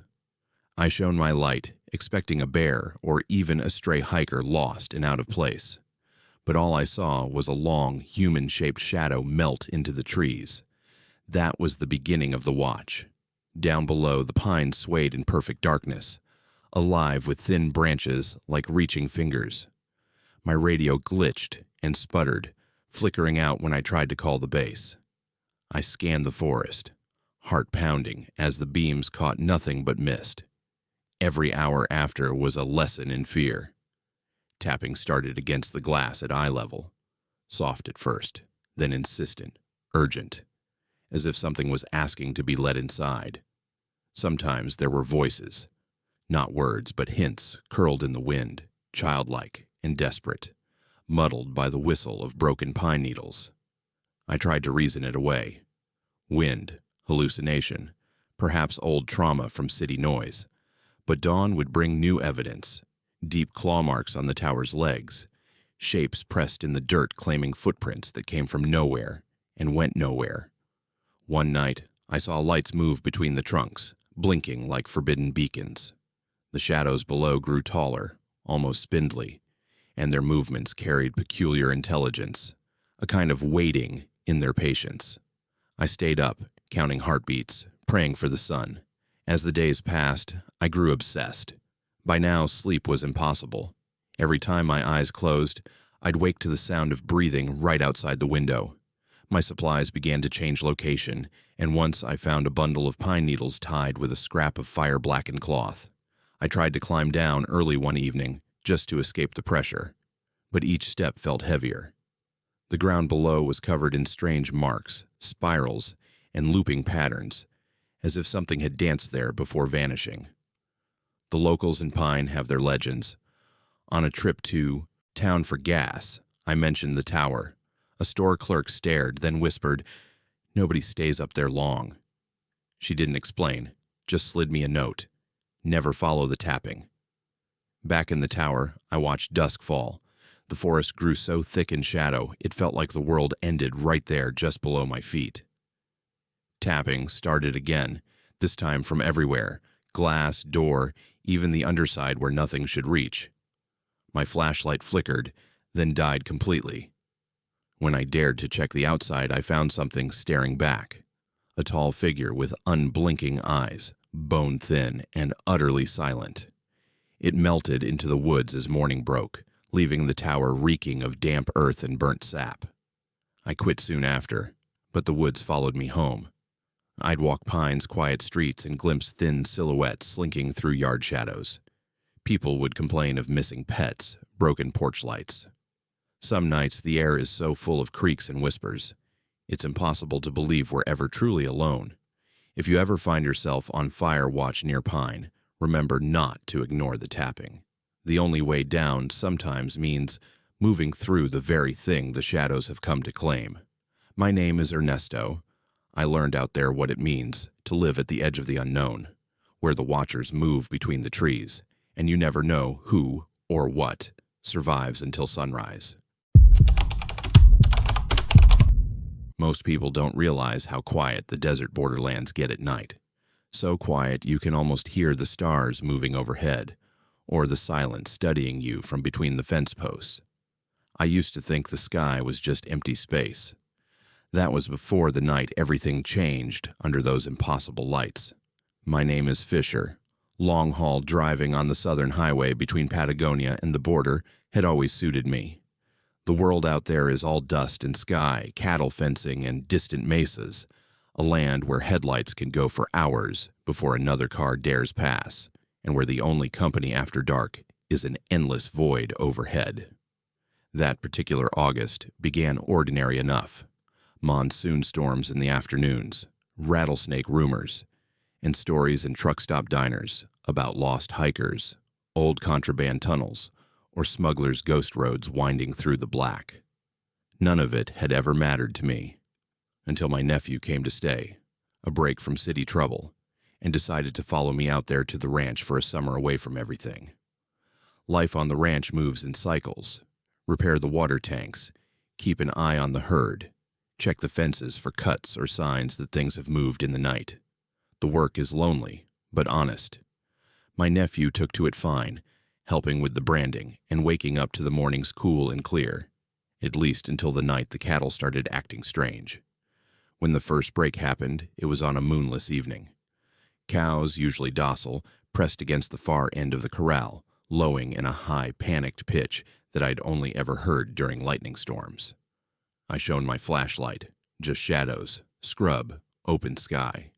I shone my light, expecting a bear or even a stray hiker lost and out of place. But all I saw was a long, human-shaped shadow melt into the trees. That was the beginning of the watch. Down below, the pines swayed in perfect darkness, alive with thin branches like reaching fingers. My radio glitched and sputtered, flickering out when I tried to call the base. I scanned the forest, heart pounding as the beams caught nothing but mist. Every hour after was a lesson in fear. Tapping started against the glass at eye level, soft at first, then insistent, urgent, as if something was asking to be let inside. Sometimes there were voices, not words but hints curled in the wind, childlike and desperate, muddled by the whistle of broken pine needles. I tried to reason it away. Wind, hallucination, perhaps old trauma from city noise. But dawn would bring new evidence. Deep claw marks on the tower's legs, shapes pressed in the dirt claiming footprints that came from nowhere and went nowhere. One night, I saw lights move between the trunks, blinking like forbidden beacons. The shadows below grew taller, almost spindly, and their movements carried peculiar intelligence, a kind of waiting in their patience. I stayed up, counting heartbeats, praying for the sun. As the days passed, I grew obsessed. By now, sleep was impossible. Every time my eyes closed, I'd wake to the sound of breathing right outside the window. My supplies began to change location, and once I found a bundle of pine needles tied with a scrap of fire-blackened cloth. I tried to climb down early one evening, just to escape the pressure, but each step felt heavier. The ground below was covered in strange marks, spirals, and looping patterns, as if something had danced there before vanishing. The locals in Pine have their legends. On a trip to town for gas, I mentioned the tower. A store clerk stared, then whispered, "Nobody stays up there long." She didn't explain, just slid me a note. Never follow the tapping. Back in the tower, I watched dusk fall. The forest grew so thick in shadow, it felt like the world ended right there just below my feet. Tapping started again, this time from everywhere. Glass, door, even the underside where nothing should reach. My flashlight flickered, then died completely. When I dared to check the outside, I found something staring back. A tall figure with unblinking eyes, bone-thin and utterly silent. It melted into the woods as morning broke, leaving the tower reeking of damp earth and burnt sap. I quit soon after, but the woods followed me home. I'd walk Pine's quiet streets and glimpse thin silhouettes slinking through yard shadows. People would complain of missing pets, broken porch lights. Some nights the air is so full of creaks and whispers, it's impossible to believe we're ever truly alone. If you ever find yourself on fire watch near Pine, remember not to ignore the tapping. The only way down sometimes means moving through the very thing the shadows have come to claim. My name is Ernesto. I learned out there what it means to live at the edge of the unknown, where the watchers move between the trees, and you never know who or what survives until sunrise. Most people don't realize how quiet the desert borderlands get at night. So quiet you can almost hear the stars moving overhead, or the silence studying you from between the fence posts. I used to think the sky was just empty space. That was before the night everything changed under those impossible lights. My name is Fisher. Long-haul driving on the southern highway between Patagonia and the border had always suited me. The world out there is all dust and sky, cattle fencing, and distant mesas, a land where headlights can go for hours before another car dares pass, and where the only company after dark is an endless void overhead. That particular August began ordinary enough. Monsoon storms in the afternoons, rattlesnake rumors, and stories in truck stop diners about lost hikers, old contraband tunnels, or smugglers' ghost roads winding through the black. None of it had ever mattered to me, until my nephew came to stay, a break from city trouble, and decided to follow me out there to the ranch for a summer away from everything. Life on the ranch moves in cycles. Repair the water tanks, keep an eye on the herd, check the fences for cuts or signs that things have moved in the night. The work is lonely, but honest. My nephew took to it fine, helping with the branding and waking up to the mornings cool and clear, at least until the night the cattle started acting strange. When the first break happened, it was on a moonless evening. Cows, usually docile, pressed against the far end of the corral, lowing in a high, panicked pitch that I'd only ever heard during lightning storms. I shone my flashlight, just shadows, scrub, open sky.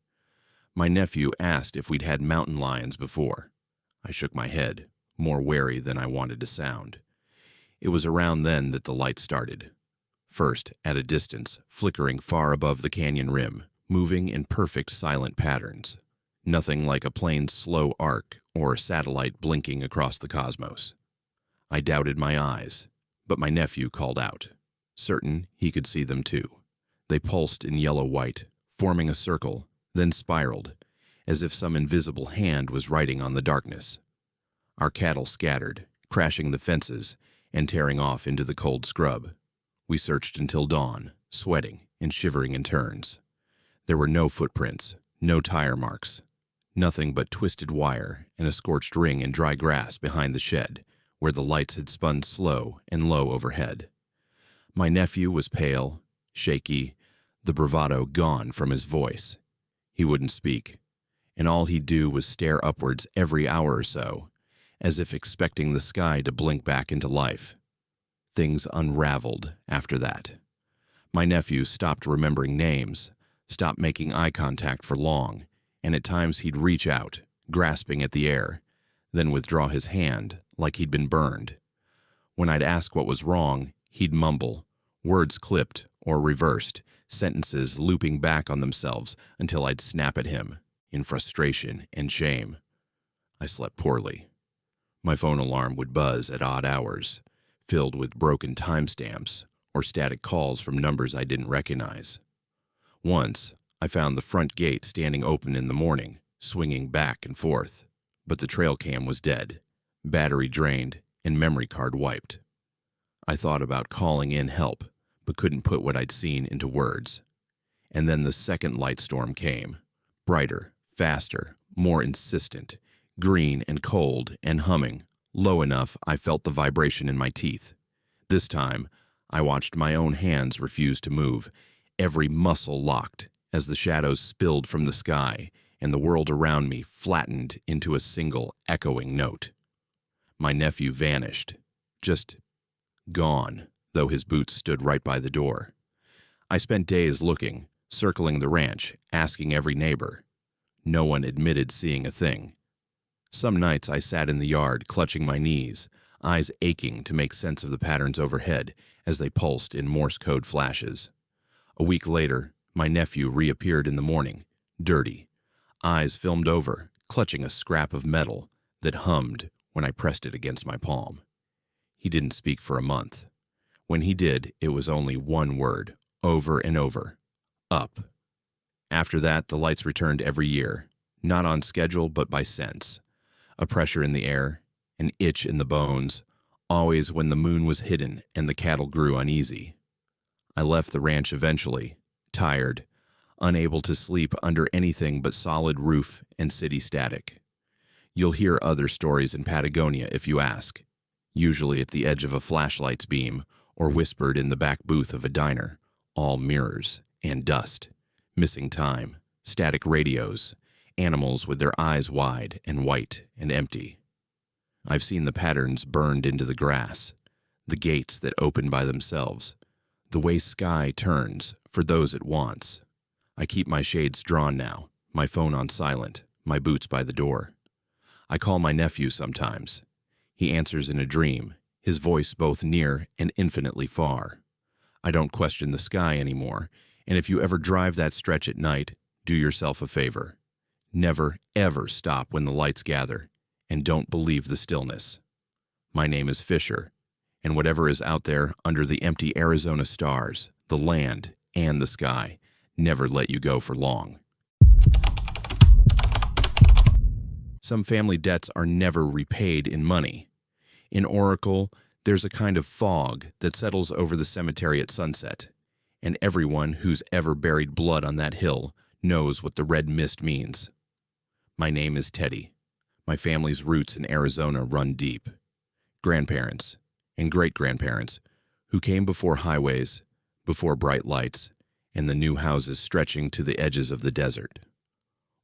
My nephew asked if we'd had mountain lions before. I shook my head, more wary than I wanted to sound. It was around then that the light started. First, at a distance, flickering far above the canyon rim, moving in perfect silent patterns. Nothing like a plane's slow arc or a satellite blinking across the cosmos. I doubted my eyes, but my nephew called out, certain he could see them too. They pulsed in yellow-white, forming a circle, then spiraled, as if some invisible hand was writing on the darkness. Our cattle scattered, crashing the fences and tearing off into the cold scrub. We searched until dawn, sweating and shivering in turns. There were no footprints, no tire marks, nothing but twisted wire and a scorched ring in dry grass behind the shed, where the lights had spun slow and low overhead. My nephew was pale, shaky, the bravado gone from his voice. He wouldn't speak, and all he'd do was stare upwards every hour or so, as if expecting the sky to blink back into life. Things unraveled after that. My nephew stopped remembering names, stopped making eye contact for long, and at times he'd reach out, grasping at the air, then withdraw his hand like he'd been burned. When I'd ask what was wrong, he'd mumble, words clipped or reversed, sentences looping back on themselves until I'd snap at him, in frustration and shame. I slept poorly. My phone alarm would buzz at odd hours, filled with broken timestamps or static calls from numbers I didn't recognize. Once, I found the front gate standing open in the morning, swinging back and forth, but the trail cam was dead, battery drained, and memory card wiped. I thought about calling in help, but couldn't put what I'd seen into words. And then the second light storm came, brighter, faster, more insistent, green and cold and humming, low enough I felt the vibration in my teeth. This time, I watched my own hands refuse to move, every muscle locked, as the shadows spilled from the sky and the world around me flattened into a single echoing note. My nephew vanished, just gone, though his boots stood right by the door. I spent days looking, circling the ranch, asking every neighbor. No one admitted seeing a thing. Some nights I sat in the yard, clutching my knees, eyes aching to make sense of the patterns overhead as they pulsed in Morse code flashes. A week later, my nephew reappeared in the morning, dirty, eyes filmed over, clutching a scrap of metal that hummed when I pressed it against my palm. He didn't speak for a month. When he did, it was only one word, over and over: up. After that, the lights returned every year, not on schedule but by sense. A pressure in the air, an itch in the bones, always when the moon was hidden and the cattle grew uneasy. I left the ranch eventually, tired, unable to sleep under anything but solid roof and city static. You'll hear other stories in Patagonia if you ask, usually at the edge of a flashlight's beam or whispered in the back booth of a diner, all mirrors and dust, missing time, static radios, animals with their eyes wide and white and empty. I've seen the patterns burned into the grass, the gates that open by themselves, the way sky turns for those it wants. I keep my shades drawn now, my phone on silent, my boots by the door. I call my nephew sometimes. He answers in a dream, his voice both near and infinitely far. I don't question the sky anymore, and if you ever drive that stretch at night, do yourself a favor. Never, ever stop when the lights gather, and don't believe the stillness. My name is Fisher, and whatever is out there under the empty Arizona stars, the land, and the sky, never let you go for long. Some family debts are never repaid in money. In Oracle, there's a kind of fog that settles over the cemetery at sunset, and everyone who's ever buried blood on that hill knows what the red mist means. My name is Teddy. My family's roots in Arizona run deep. Grandparents and great-grandparents who came before highways, before bright lights, and the new houses stretching to the edges of the desert.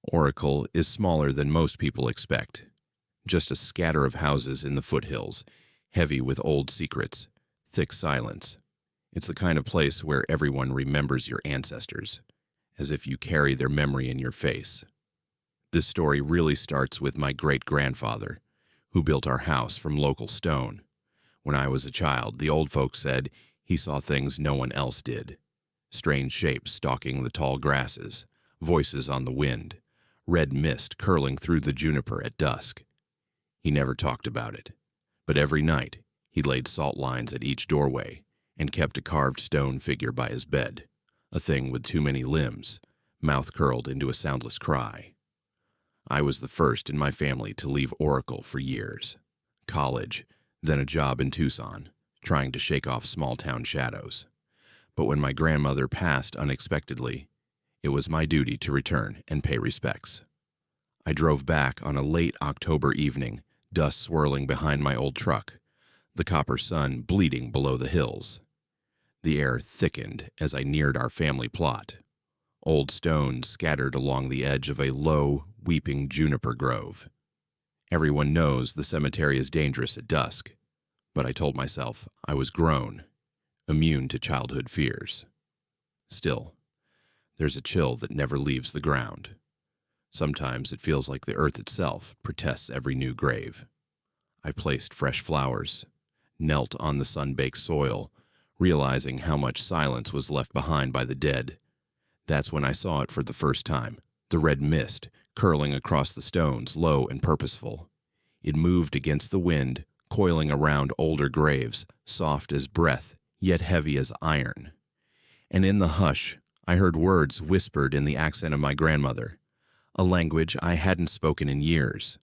Oracle is smaller than most people expect. Just a scatter of houses in the foothills, heavy with old secrets, thick silence. It's the kind of place where everyone remembers your ancestors, as if you carry their memory in your face. This story really starts with my great-grandfather, who built our house from local stone. When I was a child, the old folks said he saw things no one else did. Strange shapes stalking the tall grasses, voices on the wind, red mist curling through the juniper at dusk. He never talked about it, but every night he laid salt lines at each doorway and kept a carved stone figure by his bed, a thing with too many limbs, mouth curled into a soundless cry. I was the first in my family to leave Oracle for years. College, then a job in Tucson, trying to shake off small-town shadows. But when my grandmother passed unexpectedly, it was my duty to return and pay respects. I drove back on a late October evening, dust swirling behind my old truck, the copper sun bleeding below the hills. The air thickened as I neared our family plot. Old stones scattered along the edge of a low, weeping juniper grove. Everyone knows the cemetery is dangerous at dusk, but I told myself I was grown, immune to childhood fears. Still, there's a chill that never leaves the ground. Sometimes it feels like the earth itself protests every new grave. I placed fresh flowers, knelt on the sun-baked soil, realizing how much silence was left behind by the dead. That's when I saw it for the first time, the red mist curling across the stones, low and purposeful. It moved against the wind, coiling around older graves, soft as breath, yet heavy as iron. And in the hush, I heard words whispered in the accent of my grandmother, a language I hadn't spoken in years.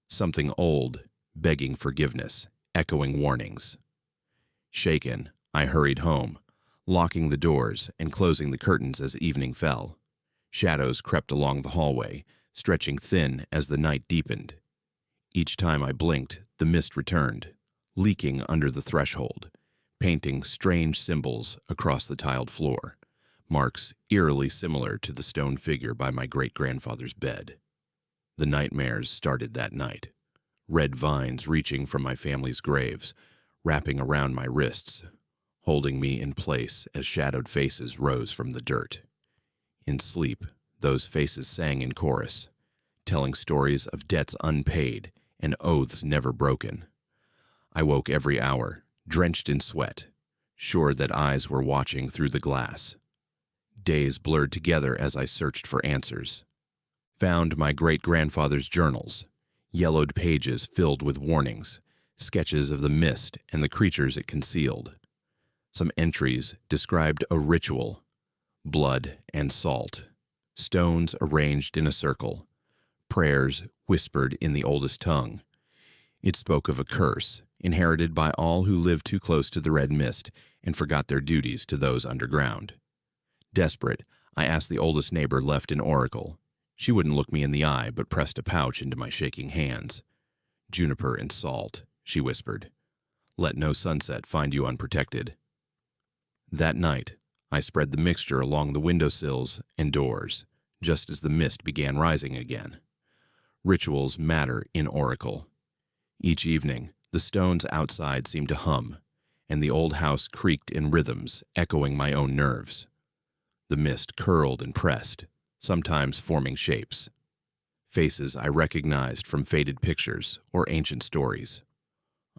Something old, begging forgiveness, echoing warnings. Shaken, I hurried home, locking the doors and closing the curtains as evening fell. Shadows crept along the hallway, stretching thin as the night deepened. Each time I blinked, the mist returned, leaking under the threshold, painting strange symbols across the tiled floor. Marks eerily similar to the stone figure by my great-grandfather's bed. The nightmares started that night, red vines reaching from my family's graves, wrapping around my wrists, holding me in place as shadowed faces rose from the dirt. In sleep, those faces sang in chorus, telling stories of debts unpaid and oaths never broken. I woke every hour, drenched in sweat, sure that eyes were watching through the glass. Days blurred together as I searched for answers. Found my great-grandfather's journals, yellowed pages filled with warnings, sketches of the mist and the creatures it concealed. Some entries described a ritual, blood and salt, stones arranged in a circle, prayers whispered in the oldest tongue. It spoke of a curse inherited by all who lived too close to the red mist and forgot their duties to those underground. Desperate, I asked the oldest neighbor left in Oracle. She wouldn't look me in the eye, but pressed a pouch into my shaking hands. "Juniper and salt," she whispered. "Let no sunset find you unprotected." That night, I spread the mixture along the windowsills and doors, just as the mist began rising again. Rituals matter in Oracle. Each evening, the stones outside seemed to hum, and the old house creaked in rhythms, echoing my own nerves. The mist curled and pressed, sometimes forming shapes. Faces I recognized from faded pictures or ancient stories.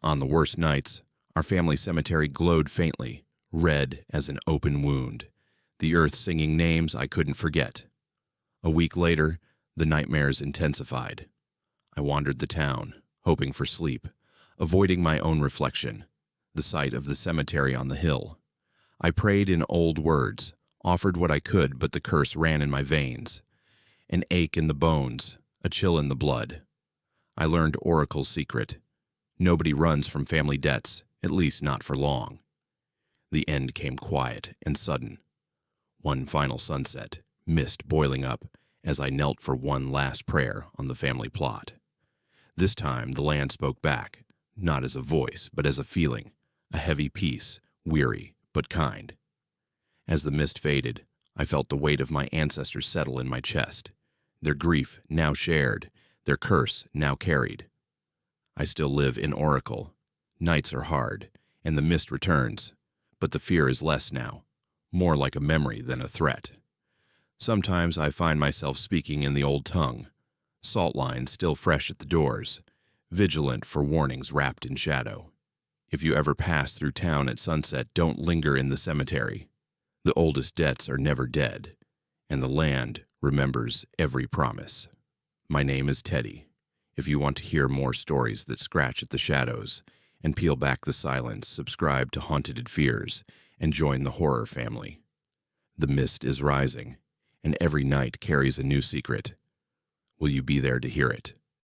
On the worst nights, our family cemetery glowed faintly, red as an open wound, the earth singing names I couldn't forget. A week later, the nightmares intensified. I wandered the town, hoping for sleep, avoiding my own reflection, the sight of the cemetery on the hill. I prayed in old words, offered what I could, but the curse ran in my veins. An ache in the bones, a chill in the blood. I learned Oracle's secret. Nobody runs from family debts, at least not for long. The end came quiet and sudden. One final sunset, mist boiling up, as I knelt for one last prayer on the family plot. This time the land spoke back, not as a voice, but as a feeling, a heavy peace, weary but kind. As the mist faded, I felt the weight of my ancestors settle in my chest, their grief now shared, their curse now carried. I still live in Oracle. Nights are hard, and the mist returns, but the fear is less now, more like a memory than a threat. Sometimes I find myself speaking in the old tongue, salt lines still fresh at the doors, vigilant for warnings wrapped in shadow. If you ever pass through town at sunset, don't linger in the cemetery. The oldest debts are never dead, and the land remembers every promise. My name is Teddy. If you want to hear more stories that scratch at the shadows and peel back the silence, subscribe to Hauntededfears and join the horror family. The mist is rising, and every night carries a new secret. Will you be there to hear it?